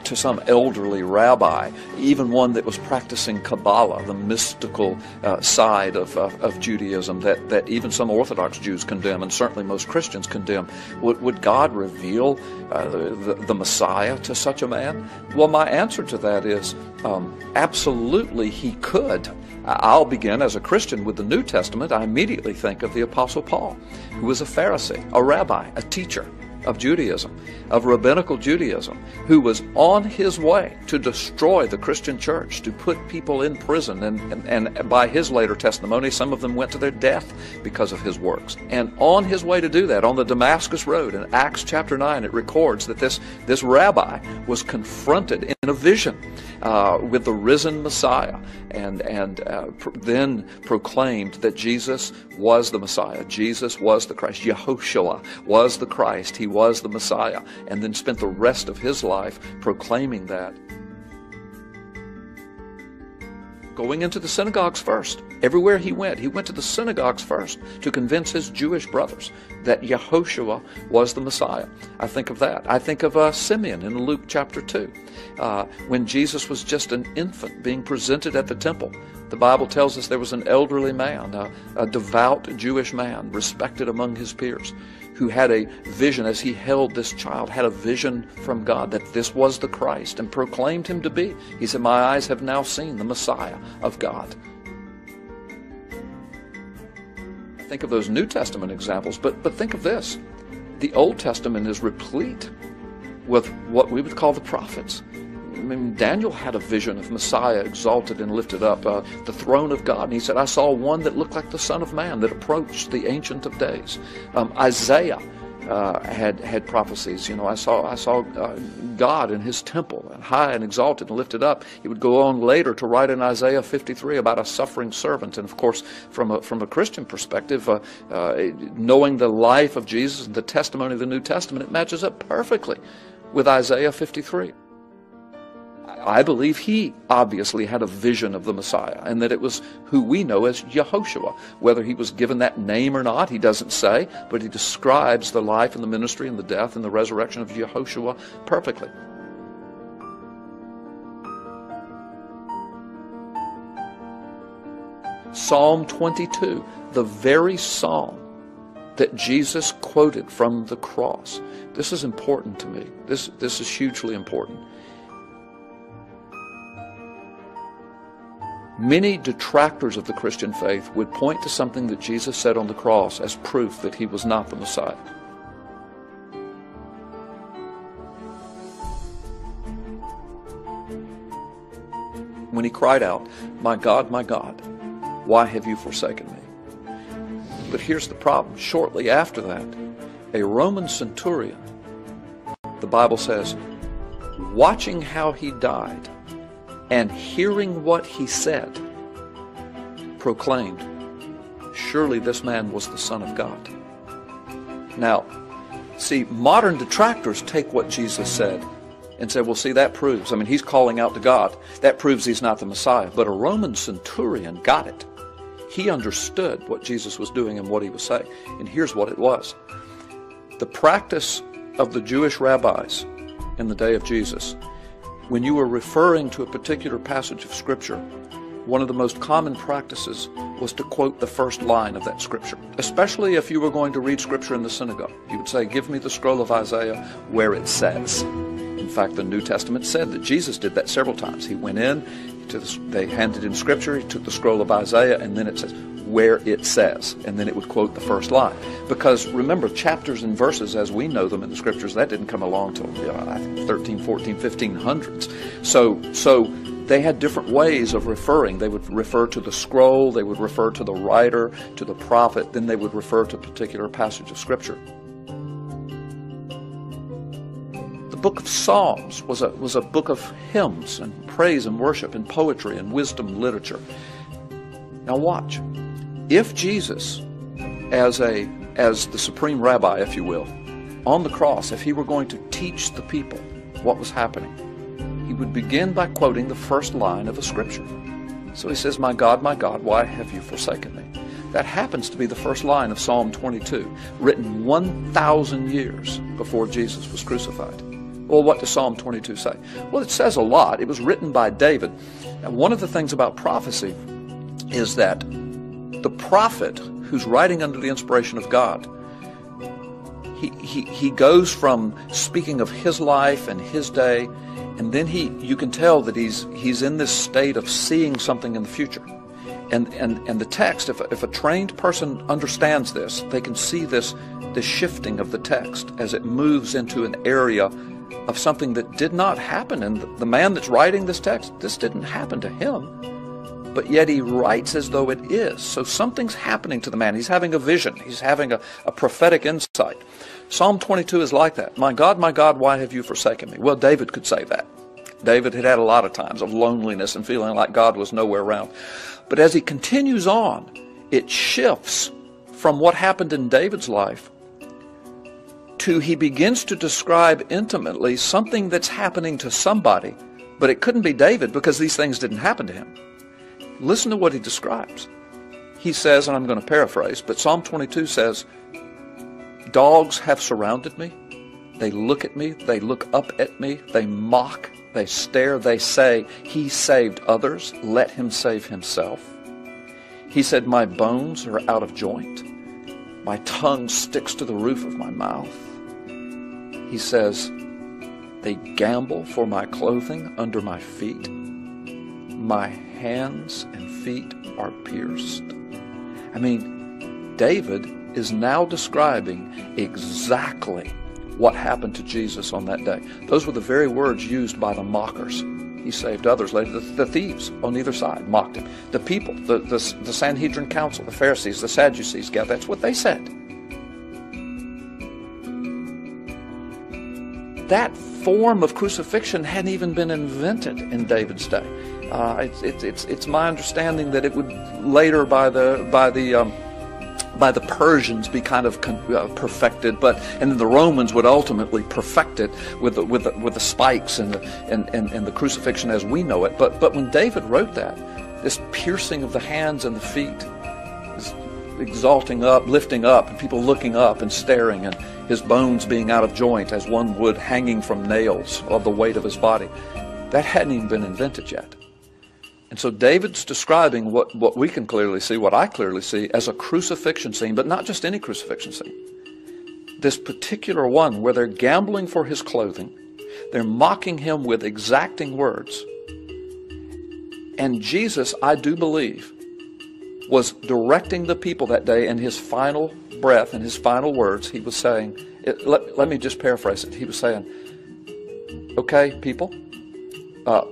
to some elderly rabbi, even one that was practicing Kabbalah, the mystical side of Judaism that even some Orthodox Jews condemn, and certainly most Christians condemn, would God reveal the Messiah to such a man? Well, my answer to that is absolutely he could. I'll begin as a Christian with the New Testament. I immediately think of the Apostle Paul, who was a Pharisee, a rabbi, a teacher of Judaism, of rabbinical Judaism, who was on his way to destroy the Christian church, to put people in prison, and by his later testimony, some of them went to their death because of his works. And on his way to do that, on the Damascus Road, in Acts chapter 9, it records that this rabbi was confronted in a vision with the risen Messiah, and then proclaimed that Jesus was the Messiah, Jesus was the Christ, Yehoshua was the Christ, he was the Messiah, and then spent the rest of his life proclaiming that. Going into the synagogues first. Everywhere he went to the synagogues first to convince his Jewish brothers that Yehoshua was the Messiah. I think of that. I think of Simeon in Luke chapter 2. When Jesus was just an infant being presented at the temple, the Bible tells us there was an elderly man, a devout Jewish man, respected among his peers, who had a vision as he held this child, had a vision from God that this was the Christ and proclaimed him to be. He said, "My eyes have now seen the Messiah of God." Think of those New Testament examples, but think of this. The Old Testament is replete with what we would call the prophets. I mean, Daniel had a vision of Messiah exalted and lifted up, the throne of God. And he said, "I saw one that looked like the Son of Man that approached the Ancient of Days." Isaiah had prophecies. I saw God in his temple, and high and exalted and lifted up. He would go on later to write in Isaiah 53 about a suffering servant. And of course, from a Christian perspective, knowing the life of Jesus and the testimony of the New Testament, it matches up perfectly with Isaiah 53. I believe he obviously had a vision of the Messiah, and that it was who we know as Yehoshua. Whether he was given that name or not, he doesn't say, but he describes the life and the ministry and the death and the resurrection of Yehoshua perfectly. Psalm 22, the very psalm that Jesus quoted from the cross. This is important to me. This is hugely important. Many detractors of the Christian faith would point to something that Jesus said on the cross as proof that he was not the Messiah. When he cried out, my God, why have you forsaken me?" But here's the problem. Shortly after that, a Roman centurion, the Bible says, watching how he died, and hearing what he said, proclaimed, "Surely this man was the Son of God." Now, see, modern detractors take what Jesus said and say, well, see, that proves, he's calling out to God. That proves he's not the Messiah. But a Roman centurion got it. He understood what Jesus was doing and what he was saying. And here's what it was. The practice of the Jewish rabbis in the day of Jesus, when you were referring to a particular passage of Scripture, one of the most common practices was to quote the first line of that Scripture, especially if you were going to read Scripture in the synagogue. You would say, "Give me the scroll of Isaiah where it says." In fact, the New Testament said that Jesus did that several times. He went in, they handed in Scripture, he took the scroll of Isaiah, and then it says, "Where it says," and then it would quote the first line. Because remember, chapters and verses as we know them in the Scriptures, that didn't come along till I think 13, 14, 1500s. So they had different ways of referring. They would refer to the scroll, they would refer to the writer, to the prophet, then they would refer to a particular passage of Scripture. The book book of Psalms was a book of hymns and praise and worship and poetry and wisdom literature. Now watch. If Jesus, as the supreme rabbi, if you will, on the cross, if he were going to teach the people what was happening, he would begin by quoting the first line of a scripture. So he says, my God, why have you forsaken me? That happens to be the first line of Psalm 22, written 1,000 years before Jesus was crucified. Well, what does Psalm 22 say? Well, it says a lot. It was written by David. And one of the things about prophecy is that the prophet who's writing under the inspiration of God, he goes from speaking of his life and his day, and then you can tell that he's in this state of seeing something in the future. And the text, if a trained person understands this, they can see this shifting of the text as it moves into an area of something that did not happen. And the man that's writing this text, this didn't happen to him, but yet he writes as though it is. So something's happening to the man. He's having a vision. He's having a prophetic insight. Psalm 22 is like that. My God, why have you forsaken me? Well, David could say that. David had had a lot of times of loneliness and feeling like God was nowhere around. But as he continues on, it shifts from what happened in David's life to he begins to describe intimately something that's happening to somebody, but it couldn't be David because these things didn't happen to him. Listen to what he describes. He says, and I'm going to paraphrase, but Psalm 22 says, dogs have surrounded me. They look at me. They look up at me. They mock. They stare. They say, he saved others. Let him save himself. He said, my bones are out of joint. My tongue sticks to the roof of my mouth. He says, they gamble for my clothing under my feet. My hands and feet are pierced. I mean, David is now describing exactly what happened to Jesus on that day. Those were the very words used by the mockers. He saved others. Later, the thieves on either side mocked him. The people, the Sanhedrin council, the Pharisees, the Sadducees, that's what they said. That form of crucifixion hadn't even been invented in David's day. It's my understanding that it would later by the Persians be kind of perfected, and then the Romans would ultimately perfect it with the spikes and the crucifixion as we know it. But when David wrote that, this piercing of the hands and the feet, this exalting up, lifting up, and people looking up and staring, and his bones being out of joint as one would hanging from nails of the weight of his body, that hadn't even been invented yet. And so David's describing what we can clearly see, what I clearly see, as a crucifixion scene, but not just any crucifixion scene. This particular one where they're gambling for his clothing, they're mocking him with exacting words. And Jesus, I do believe, was directing the people that day in his final breath, in his final words. He was saying, let me just paraphrase it. He was saying, okay, people,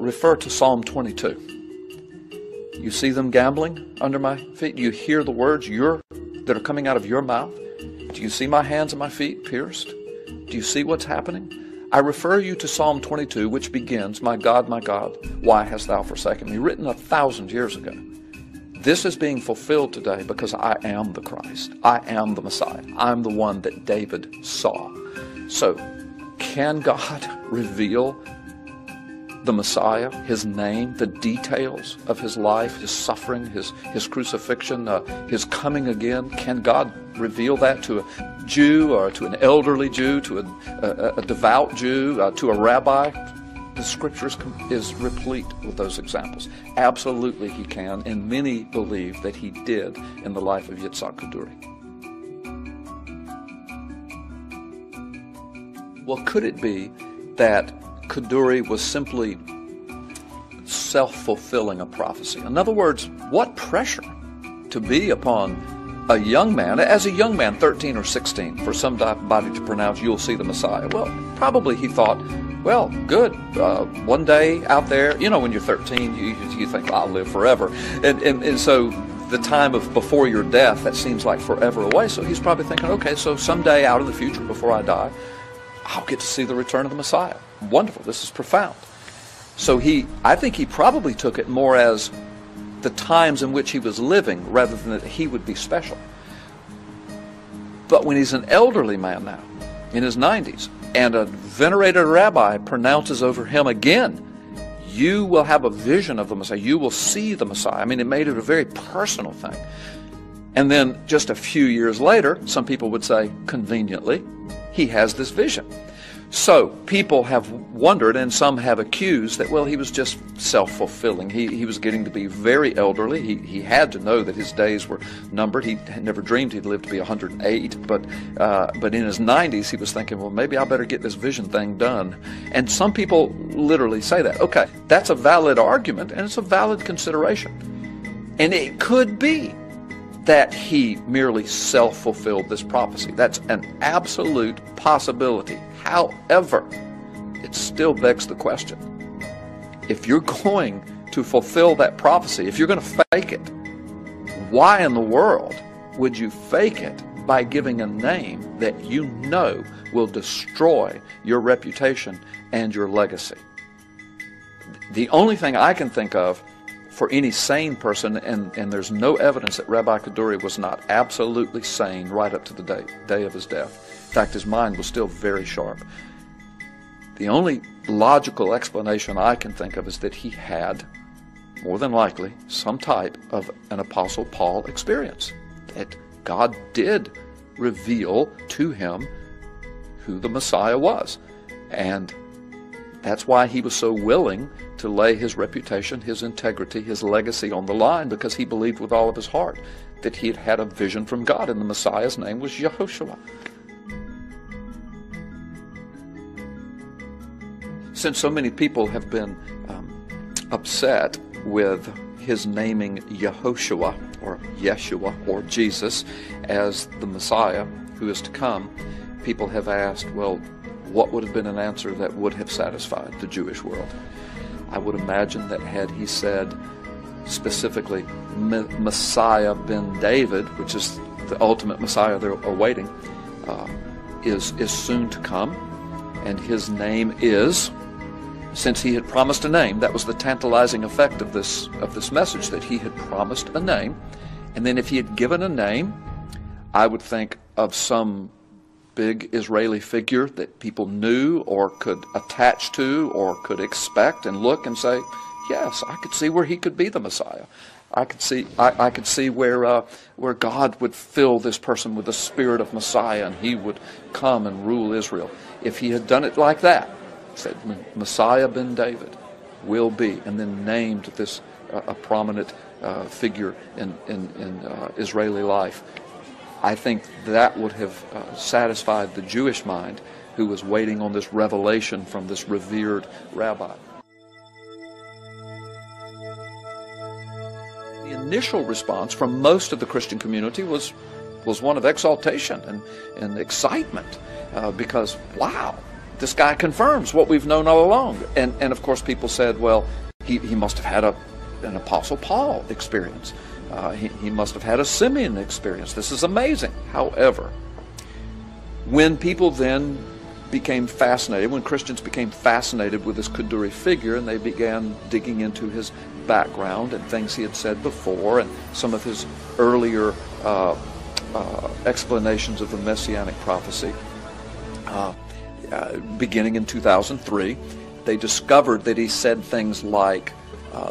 refer to Psalm 22. You see them gambling under my feet? You hear the words that are coming out of your mouth? Do you see my hands and my feet pierced? Do you see what's happening? I refer you to Psalm 22, which begins, my God, why hast thou forsaken me? Written 1,000 years ago. This is being fulfilled today because I am the Christ. I am the Messiah. I'm the one that David saw. So, can God reveal the Messiah, his name, the details of his life, his suffering, his crucifixion, his coming again? Can God reveal that to a Jew or to an elderly Jew, to a devout Jew, to a rabbi? The Scripture is replete with those examples. Absolutely he can, and many believe that he did in the life of Yitzhak Kaduri. Well, could it be that Kaduri was simply self-fulfilling a prophecy? In other words, what pressure to be upon a young man, as a young man, 13 or 16, for somebody to pronounce, you'll see the Messiah. Well, probably he thought, well, good, one day out there, when you're 13, you think, I'll live forever. And so the time of before your death, that seems like forever away. So he's probably thinking, okay, so someday out in the future, before I die, I'll get to see the return of the Messiah. wonderful. This is profound. So I think he probably took it more as the times in which he was living rather than that he would be special. But when he's an elderly man now, in his 90s, and a venerated rabbi pronounces over him again, you will have a vision of the Messiah. You will see the Messiah. I mean, it made it a very personal thing. And then just a few years later, some people would say, conveniently, he has this vision. So people have wondered, and some have accused, that, well, he was just self-fulfilling. He was getting to be very elderly. He had to know that his days were numbered. He had never dreamed he'd live to be 108, but in his 90s he was thinking, well, maybe I better get this vision thing done. And some people literally say that. Okay, that's a valid argument, and it's a valid consideration. And it could be that he merely self-fulfilled this prophecy. That's an absolute possibility. However, it still begs the question. If you're going to fulfill that prophecy, if you're going to fake it, why in the world would you fake it by giving a name that you know will destroy your reputation and your legacy? The only thing I can think of for any sane person, and there's no evidence that Rabbi Kaduri was not absolutely sane right up to the day of his death. In fact, his mind was still very sharp. The only logical explanation I can think of is that he had, more than likely, some type of an Apostle Paul experience. That God did reveal to him who the Messiah was. And that's why he was so willing to lay his reputation, his integrity, his legacy on the line, because he believed with all of his heart that he had had a vision from God, and the Messiah's name was Yehoshua. Since so many people have been upset with his naming Yehoshua, or Yeshua, or Jesus, as the Messiah who is to come, people have asked, well, what would have been an answer that would have satisfied the Jewish world? I would imagine that had he said specifically Messiah ben David, which is the ultimate Messiah they're awaiting, is soon to come, and his name is, since he had promised a name, that was the tantalizing effect of this message, that he had promised a name, and then if he had given a name, I would think of some big Israeli figure that people knew or could attach to or could expect and look and say, yes, I could see where he could be the Messiah. I could see where God would fill this person with the spirit of Messiah, and he would come and rule Israel. If he had done it like that, said Messiah ben David will be, and then named this a prominent figure in Israeli life, I think that would have satisfied the Jewish mind, who was waiting on this revelation from this revered rabbi. The initial response from most of the Christian community was one of exaltation and excitement, because, wow, this guy confirms what we've known all along. And of course people said, well, he must have had an Apostle Paul experience. He must have had a Simeon experience. This is amazing. However, when people then became fascinated, when Christians became fascinated with this Kaduri figure, and they began digging into his background and things he had said before, and some of his earlier explanations of the Messianic prophecy, beginning in 2003, they discovered that he said things like,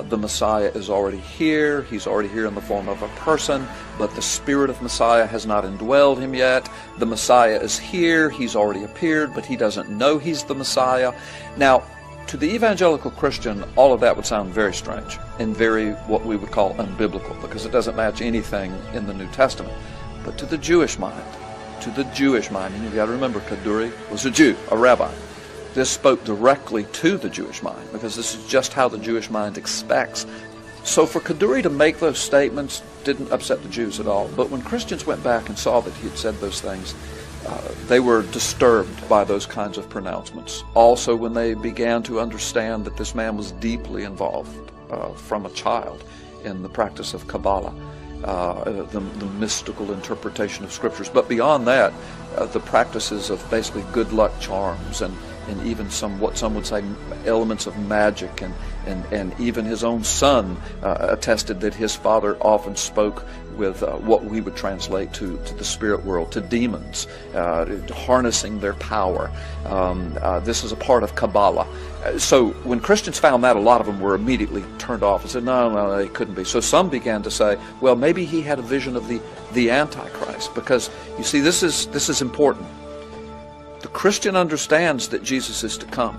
the Messiah is already here. He's already here in the form of a person, but the spirit of Messiah has not indwelled him yet. The Messiah is here. He's already appeared, but he doesn't know he's the Messiah. Now, to the evangelical Christian, all of that would sound very strange and very what we would call unbiblical, because it doesn't match anything in the New Testament. But to the Jewish mind, and you've got to remember, Kaduri was a Jew, a rabbi. This spoke directly to the Jewish mind, because this is just how the Jewish mind expects. So for Kaduri to make those statements didn't upset the Jews at all. But when Christians went back and saw that he had said those things, they were disturbed by those kinds of pronouncements. Also, when they began to understand that this man was deeply involved from a child in the practice of Kabbalah, the mystical interpretation of scriptures. But beyond that, the practices of basically good luck charms and and even what some would say elements of magic, and even his own son attested that his father often spoke with what we would translate to the spirit world, to demons, harnessing their power. This is a part of Kabbalah. So when Christians found that, a lot of them were immediately turned off and said, no, it couldn't be. So some began to say, well, maybe he had a vision of the Antichrist, because you see, this is important. The Christian understands that Jesus is to come,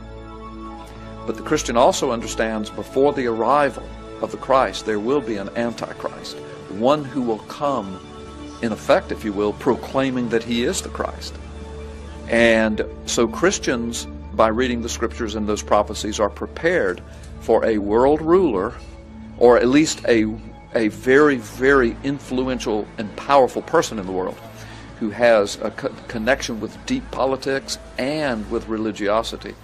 but the Christian also understands before the arrival of the Christ there will be an Antichrist, one who will come, in effect, if you will, proclaiming that he is the Christ. And so Christians, by reading the scriptures and those prophecies, are prepared for a world ruler, or at least a very, very influential and powerful person in the world, who has a connection with deep politics and with religiosity,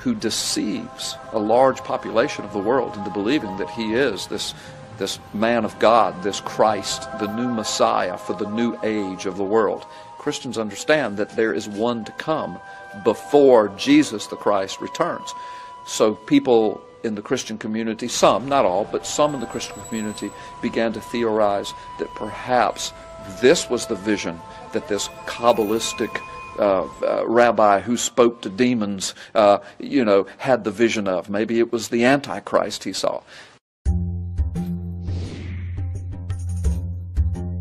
who deceives a large population of the world into believing that he is this man of God, this Christ, the new Messiah for the new age of the world. Christians understand that there is one to come before Jesus the Christ returns. So people in the Christian community, some, not all, but some in the Christian community began to theorize that perhaps this was the vision that this Kabbalistic rabbi who spoke to demons, had the vision of. Maybe it was the Antichrist he saw.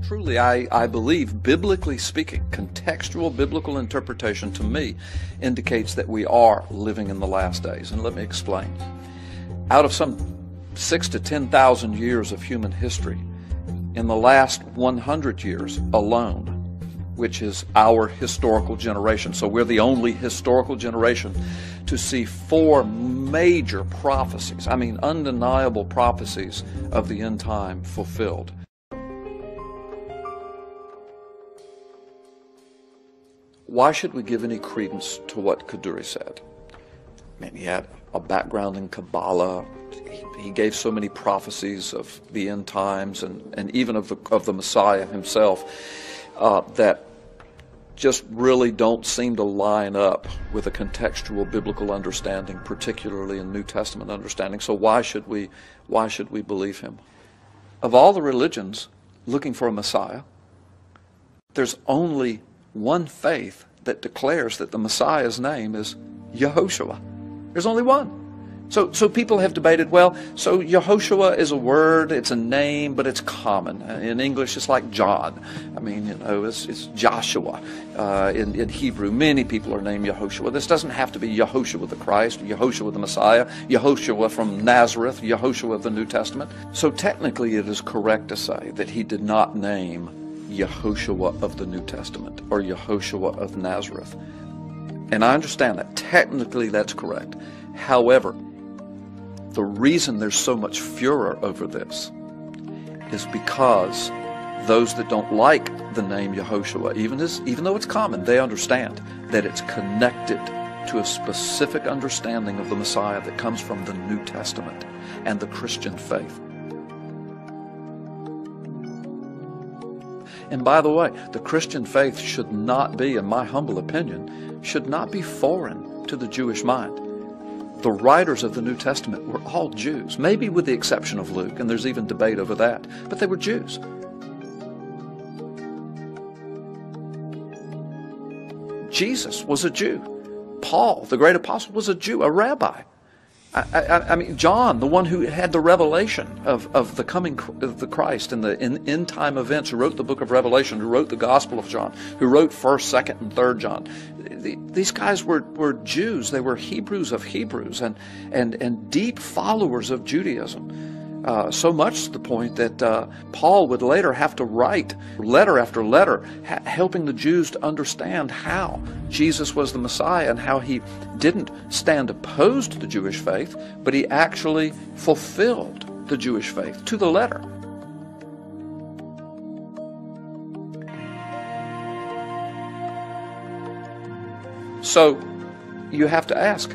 Truly, I believe, biblically speaking, contextual biblical interpretation to me indicates that we are living in the last days. And let me explain. Out of some 6,000 to 10,000 years of human history, in the last 100 years alone, which is our historical generation, so we're the only historical generation to see 4 major prophecies, I mean undeniable prophecies of the end time fulfilled. Why should we give any credence to what Kaduri said? I mean, he had a background in Kabbalah. He gave so many prophecies of the end times and even of the Messiah himself that just really don't seem to line up with a contextual biblical understanding, particularly in New Testament understanding. So why should we believe him? Of all the religions looking for a Messiah, there's only one faith that declares that the Messiah's name is Yehoshua. There's only one. So people have debated, well, so Yehoshua is a word, it's a name, but it's common. In English, it's like John. I mean, it's Joshua. In Hebrew, many people are named Yehoshua. This doesn't have to be Yehoshua the Christ, Yehoshua the Messiah, Yehoshua from Nazareth, Yehoshua of the New Testament. So technically, it is correct to say that he did not name Yehoshua of the New Testament or Yehoshua of Nazareth. And I understand that. Technically, that's correct. However, the reason there's so much furor over this is because those that don't like the name Yehoshua, even though it's common, they understand that it's connected to a specific understanding of the Messiah that comes from the New Testament and the Christian faith. And by the way, the Christian faith should not be, in my humble opinion, should not be foreign to the Jewish mind. The writers of the New Testament were all Jews, maybe with the exception of Luke, and there's even debate over that, but they were Jews. Jesus was a Jew. Paul, the great apostle, was a Jew, a rabbi. I mean, John, the one who had the revelation of the coming of the Christ and the end time events, who wrote the book of Revelation, who wrote the Gospel of John, who wrote 1st, 2nd, and 3rd John. These guys were Jews. They were Hebrews of Hebrews and deep followers of Judaism. So much to the point that Paul would later have to write letter after letter helping the Jews to understand how Jesus was the Messiah and how he didn't stand opposed to the Jewish faith, but he actually fulfilled the Jewish faith to the letter. So you have to ask,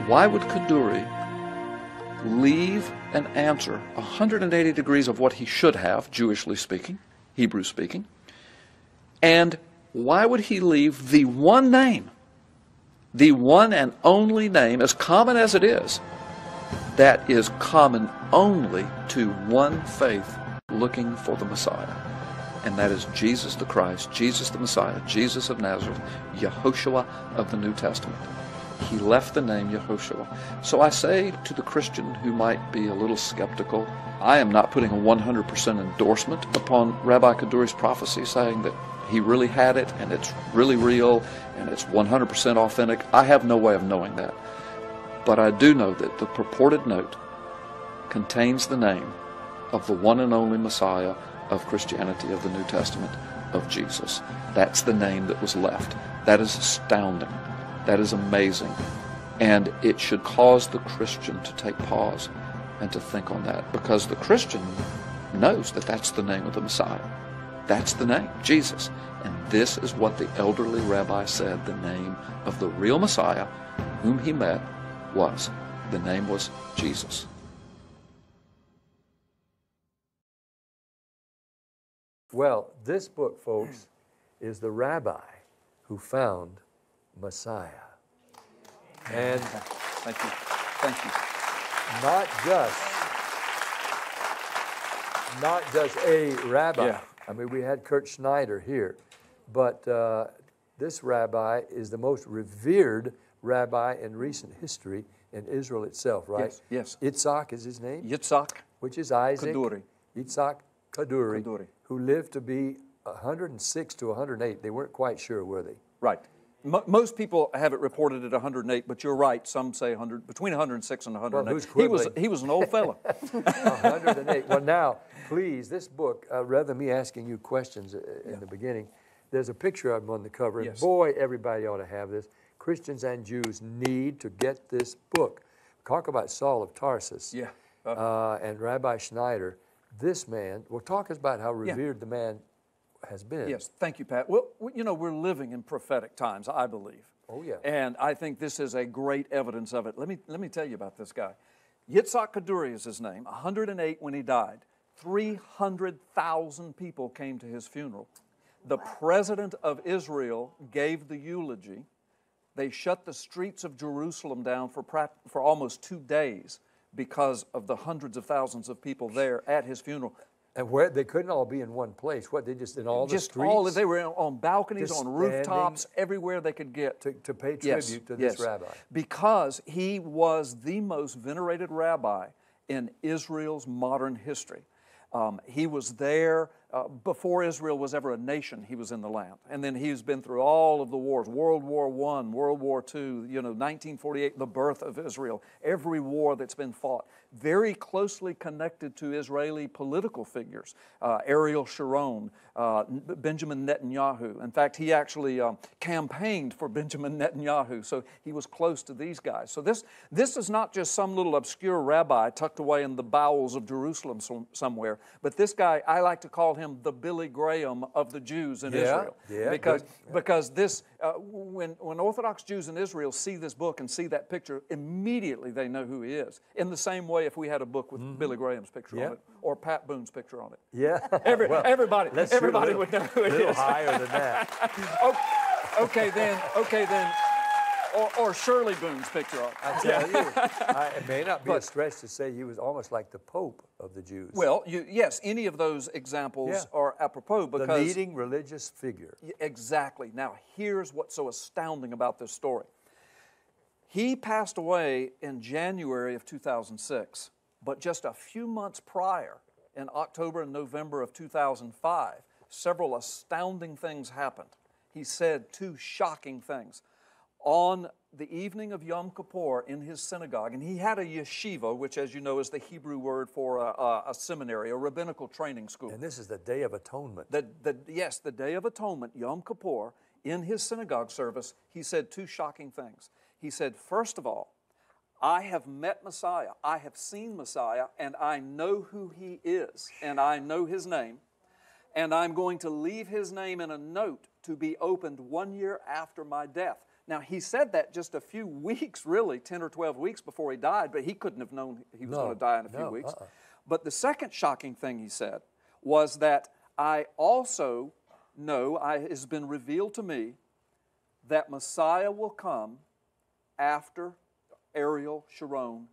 why would Kaduri leave an answer 180 degrees of what he should have, Jewishly speaking, Hebrew speaking, and why would he leave the one name The one and only name, as common as it is, that is common only to one faith looking for the Messiah. And that is Jesus the Christ, Jesus the Messiah, Jesus of Nazareth, Yehoshua of the New Testament. He left the name Yehoshua. So I say to the Christian who might be a little skeptical, I am not putting a 100% endorsement upon Rabbi Kaduri's prophecy saying that he really had it and it's really real and it's 100% authentic. I have no way of knowing that. But I do know that the purported note contains the name of the one and only Messiah of Christianity, of the New Testament, of Jesus. That's the name that was left. That is astounding. That is amazing. And it should cause the Christian to take pause and to think on that, because the Christian knows that that's the name of the Messiah. That's the name, Jesus. And this is what the elderly rabbi said the name of the real Messiah whom he met was. The name was Jesus. Well, this book, folks, is the rabbi who found Messiah. And thank you. Thank you. Not just a rabbi. Yeah. I mean, we had Kurt Schneider here, but this rabbi is the most revered rabbi in recent history in Israel itself, right? Yes. Yitzhak is his name? Yitzhak. Which is Isaac. Kaduri. Yitzhak Kaduri, who lived to be 106 to 108. They weren't quite sure, were they? Right. Most people have it reported at 108, but you're right. Some say 100, between 106 and 108. Well, who's quibbling? He was an old fellow. 108. Well, now, please, this book, rather than me asking you questions in the beginning, there's a picture of him on the cover. And boy, everybody ought to have this. Christians and Jews need to get this book. Talk about Saul of Tarsus and Rabbi Schneider. This man, well, talk about how revered the man has been. Yes, thank you, Pat. Well, you know, we're living in prophetic times, I believe. Oh, yeah. And I think this is a great evidence of it. Let me tell you about this guy. Yitzhak Kaduri is his name, 108 when he died. 300,000 people came to his funeral. The president of Israel gave the eulogy. They shut the streets of Jerusalem down for almost 2 days because of the hundreds of thousands of people there at his funeral. And where they couldn't all be in one place. What, they just in all the streets? They were on balconies, on rooftops, everywhere they could get. To pay tribute to this rabbi. Because he was the most venerated rabbi in Israel's modern history. He was there before Israel was ever a nation. He was in the land. And then he's been through all of the wars, World War I, World War II, 1948, the birth of Israel, every war that's been fought. Very closely connected to Israeli political figures, Ariel Sharon, Benjamin Netanyahu. In fact, he actually campaigned for Benjamin Netanyahu, so he was close to these guys. So this is not just some little obscure rabbi tucked away in the bowels of Jerusalem somewhere, but this guy, I like to call him the Billy Graham of the Jews in Israel. Because this, when Orthodox Jews in Israel see this book and see that picture, immediately they know who he is. In the same way if we had a book with Billy Graham's picture on it or Pat Boone's picture on it. Yeah. Everybody would know who it is. A little higher than that. Okay then. Or Shirley Boone's picture on it. I tell you, it may not be a stretch to say he was almost like the Pope of the Jews. Well, yes, any of those examples are apropos because the leading religious figure. Exactly. Now, here's what's so astounding about this story. He passed away in January of 2006, but just a few months prior, in October and November of 2005, several astounding things happened. He said 2 shocking things. On the evening of Yom Kippur in his synagogue, and he had a yeshiva, which, as you know, is the Hebrew word for a seminary, a rabbinical training school. And this is the Day of Atonement. Yes, the Day of Atonement, Yom Kippur, in his synagogue service, he said 2 shocking things. He said, first of all, I have met Messiah, I have seen Messiah, and I know who he is, and I know his name, and I'm going to leave his name in a note to be opened 1 year after my death. Now, he said that just a few weeks, really, 10 or 12 weeks before he died, but he couldn't have known he was going to die in a few weeks. But the second shocking thing he said was that I also know, it has been revealed to me, that Messiah will come after Ariel Sharon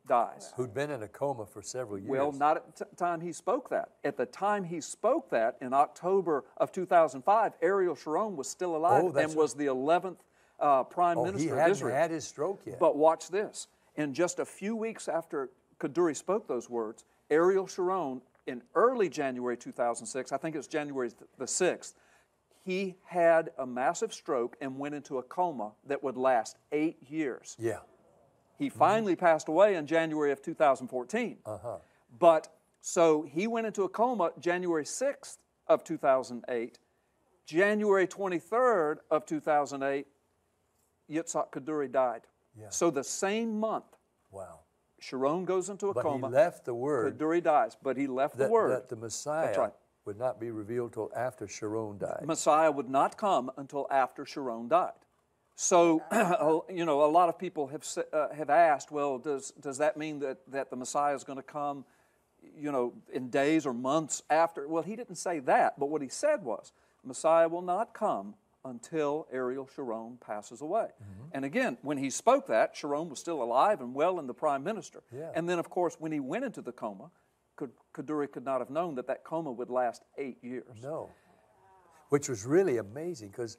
dies. Who'd been in a coma for several years. Well, not at the time he spoke that. At the time he spoke that, in October of 2005, Ariel Sharon was still alive and was the 11th Prime Minister of Israel. He hadn't had his stroke yet. But watch this. In just a few weeks after Kaduri spoke those words, Ariel Sharon, in early January 2006, I think it was January the 6th, he had a massive stroke and went into a coma that would last 8 years. Yeah. He finally passed away in January of 2014. But so he went into a coma January 6th of 2008. January 23rd of 2008, Yitzhak Kaduri died. Yeah. So the same month, wow, Sharon goes into a coma. But he left the word. Kaduri dies, but he left the word. That the Messiah would not be revealed till after Sharon died. Messiah would not come until after Sharon died. So, you know, a lot of people have asked, well, does that mean that the Messiah is going to come, you know, in days or months after? Well, he didn't say that, but what he said was, Messiah will not come until Ariel Sharon passes away. And again, when he spoke that, Sharon was still alive and well and the prime minister. Yeah. And then, of course, when he went into the coma, Kaduri could not have known that coma would last 8 years. No. Which was really amazing because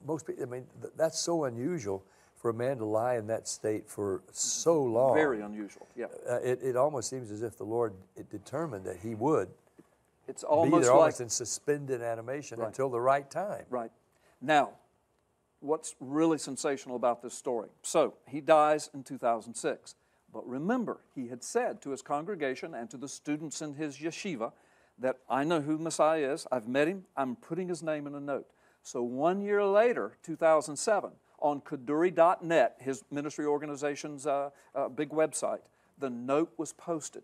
most people, I mean, that's so unusual for a man to lie in that state for so long. Very unusual, yeah. It almost seems as if the Lord determined that he would it's almost be there like, almost in suspended animation until the right time. Right. Now, what's really sensational about this story? So, he dies in 2006. But remember, he had said to his congregation and to the students in his yeshiva that I know who Messiah is, I've met him, I'm putting his name in a note. So 1 year later, 2007, on Kaduri.net, his ministry organization's big website, the note was posted.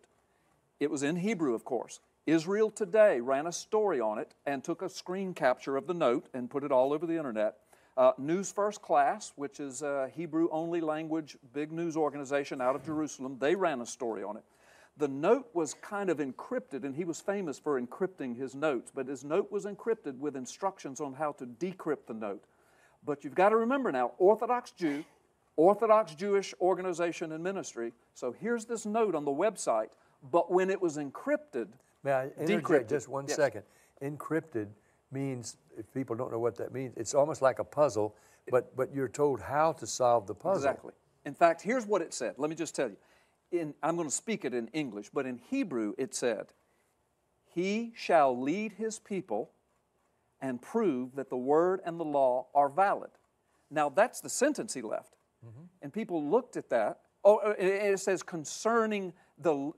It was in Hebrew, of course. Israel Today ran a story on it and took a screen capture of the note and put it all over the internet. News First Class, which is a Hebrew-only language big news organization out of Jerusalem, they ran a story on it. The note was kind of encrypted, and he was famous for encrypting his notes, but his note was encrypted with instructions on how to decrypt the note. But you've got to remember now, Orthodox Jew, Orthodox Jewish organization and ministry, so here's this note on the website, but when it was encrypted, May I interject decrypted. just one second? Encrypted means, if people don't know what that means, it's almost like a puzzle, but you're told how to solve the puzzle. Exactly. In fact, here's what it said. Let me just tell you. I'm going to speak it in English, but in Hebrew it said, "He shall lead his people and prove that the word and the law are valid." Now that's the sentence he left. And people looked at that. Oh, it says concerning the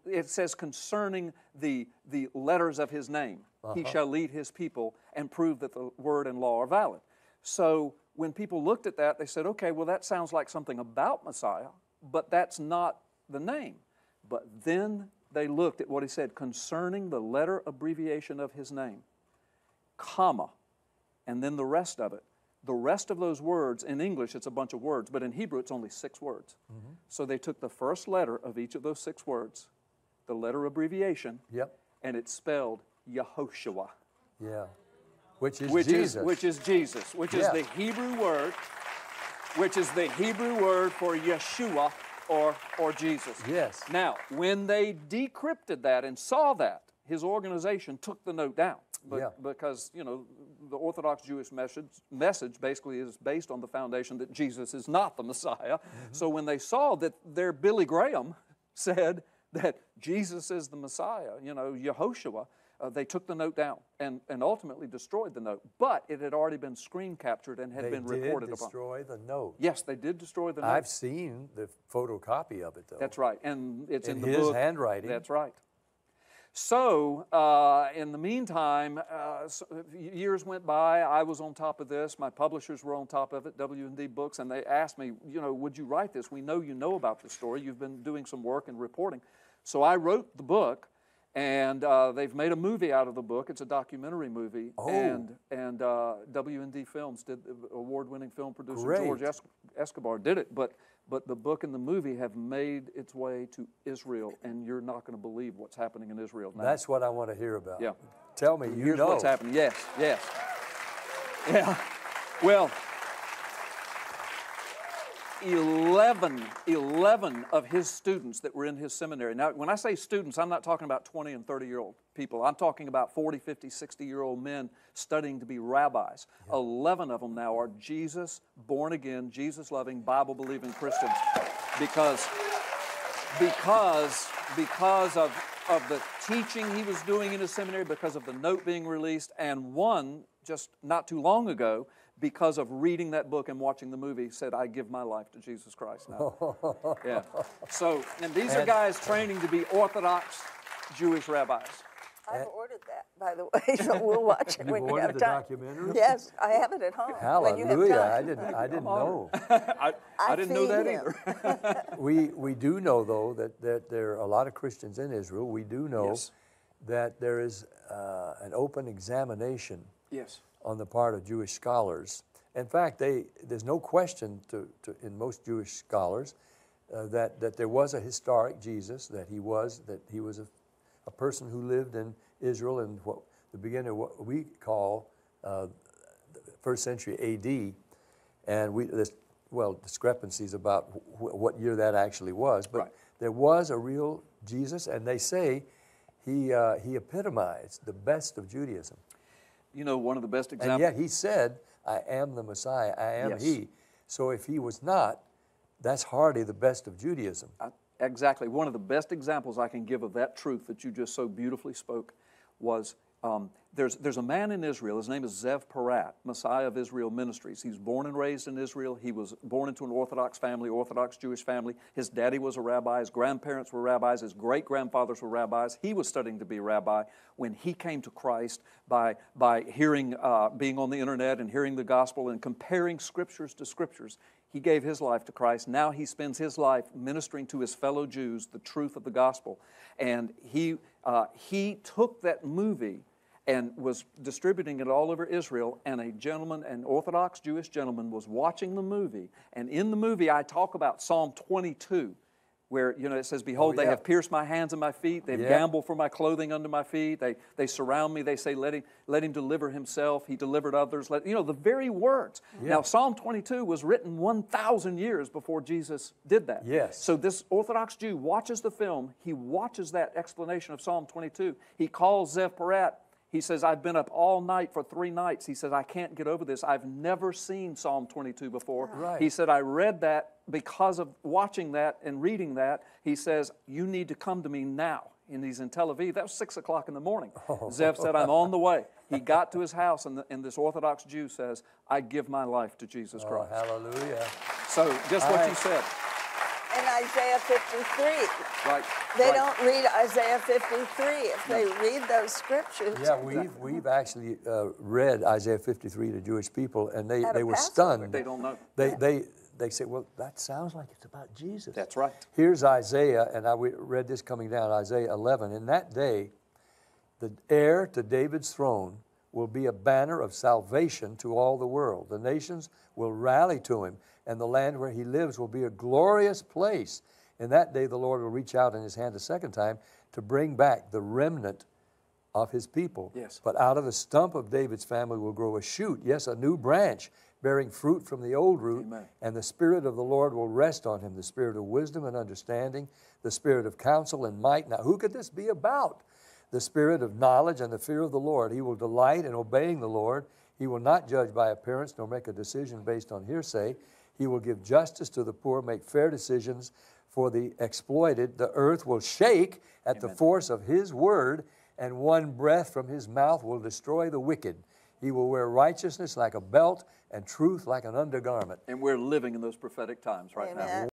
letters of his name. He shall lead his people and prove that the word and law are valid. So when people looked at that, they said, okay, well that sounds like something about Messiah, but that's not the name. But then they looked at what he said, concerning the letter abbreviation of his name, comma, and then the rest of it. The rest of those words, in English it's a bunch of words, but in Hebrew it's only 6 words. So they took the first letter of each of those 6 words, the letter abbreviation, and it's spelled Yehoshua. Yeah. Which is Jesus. Which is Jesus, which is the Hebrew word, for Yeshua or Jesus. Yes. Now, when they decrypted that and saw that, his organization took the note down. Because, you know, the Orthodox Jewish message basically is based on the foundation that Jesus is not the Messiah. So when they saw that their Billy Graham said that Jesus is the Messiah, you know, Yehoshua, they took the note down and ultimately destroyed the note. But it had already been screen captured and had been recorded upon. They did destroy the note. Yes, they did destroy the note. I've seen the photocopy of it, though. That's right, and it's in the his book. handwriting. That's right. So, in the meantime, years went by. I was on top of this. My publishers were on top of it, W&D Books, and they asked me, you know, would you write this? We know you know about this story. You've been doing some work and reporting. So I wrote the book, and they've made a movie out of the book. It's a documentary movie, and W&D Films did, award-winning film producer George Escobar did it, but the book and the movie have made its way to Israel, and you're not going to believe what's happening in Israel now. That's what I want to hear about. Yeah. Tell me, Here's what's happening. Yes. Yeah. Well, 11 of his students that were in his seminary. Now, when I say students, I'm not talking about 20 and 30-year-old people. I'm talking about 40, 50, 60-year-old men studying to be rabbis. 11 of them now are Jesus, born-again, Jesus-loving, Bible-believing Christians because of the teaching he was doing in his seminary, because of the note being released, and one, just not too long ago, because of reading that book and watching the movie, said, I give my life to Jesus Christ now. Yeah. So, and these are guys training to be Orthodox Jewish rabbis. I've ordered that, by the way, so we'll watch it when you have time. You've ordered the documentary? Yes, I have it at home. Hallelujah! I didn't know. I didn't know that either. We do know, though, that there are a lot of Christians in Israel. We do know that there is an open examination on the part of Jewish scholars. In fact, there's no question in most Jewish scholars that there was a historic Jesus, that he was a person who lived in Israel in the beginning of what we call the first century A.D. And there's discrepancies about what year that actually was, but there was a real Jesus, and they say he epitomized the best of Judaism. You know, one of the best examples. And yet he said, I am the Messiah, I am he. So if he was not, that's hardly the best of Judaism. Exactly. One of the best examples I can give of that truth that you just so beautifully spoke was there's a man in Israel. His name is Zev Parat, Messiah of Israel Ministries. He was born and raised in Israel. He was born into an Orthodox family, Orthodox Jewish family. His daddy was a rabbi. His grandparents were rabbis. His great-grandfathers were rabbis. He was studying to be a rabbi when he came to Christ by hearing, being on the internet and hearing the gospel and comparing scriptures to scriptures. He gave his life to Christ. Now he spends his life ministering to his fellow Jews the truth of the gospel. And he took that movie and was distributing it all over Israel, and a gentleman, an Orthodox Jewish gentleman, was watching the movie. And in the movie, I talk about Psalm 22, where, you know, it says, behold, they have pierced my hands and my feet. They've gambled for my clothing under my feet. They surround me. They say, let him deliver himself. He delivered others. You know, the very words. Now, Psalm 22 was written 1,000 years before Jesus did that. So this Orthodox Jew watches the film. He watches that explanation of Psalm 22. He calls Zev Parat. He says, I've been up all night for 3 nights. He says, I can't get over this. I've never seen Psalm 22 before. He said, I read that because of watching that and reading that. He says, you need to come to me now. And he's in Tel Aviv. That was 6 o'clock in the morning. Zev said, I'm on the way. He got to his house, and this Orthodox Jew says, I give my life to Jesus Christ. Hallelujah. So just what you said. In Isaiah 53. They don't read Isaiah 53 if they read those scriptures. Yeah, we've actually read Isaiah 53 to Jewish people, and they were stunned. They don't know. They say, well, that sounds like it's about Jesus. That's right. Here's Isaiah, and I read this coming down, Isaiah 11. In that day, the heir to David's throne will be a banner of salvation to all the world. The nations will rally to him, and the land where he lives will be a glorious place. In that day, the Lord will reach out in his hand a second time to bring back the remnant of his people. But out of the stump of David's family will grow a shoot, yes, a new branch, bearing fruit from the old root. And the Spirit of the Lord will rest on him, the Spirit of wisdom and understanding, the Spirit of counsel and might. Now, who could this be about? The Spirit of knowledge and the fear of the Lord. He will delight in obeying the Lord. He will not judge by appearance nor make a decision based on hearsay. He will give justice to the poor, make fair decisions for the exploited. The earth will shake at the force of his word, and one breath from his mouth will destroy the wicked. He will wear righteousness like a belt and truth like an undergarment. And we're living in those prophetic times right now.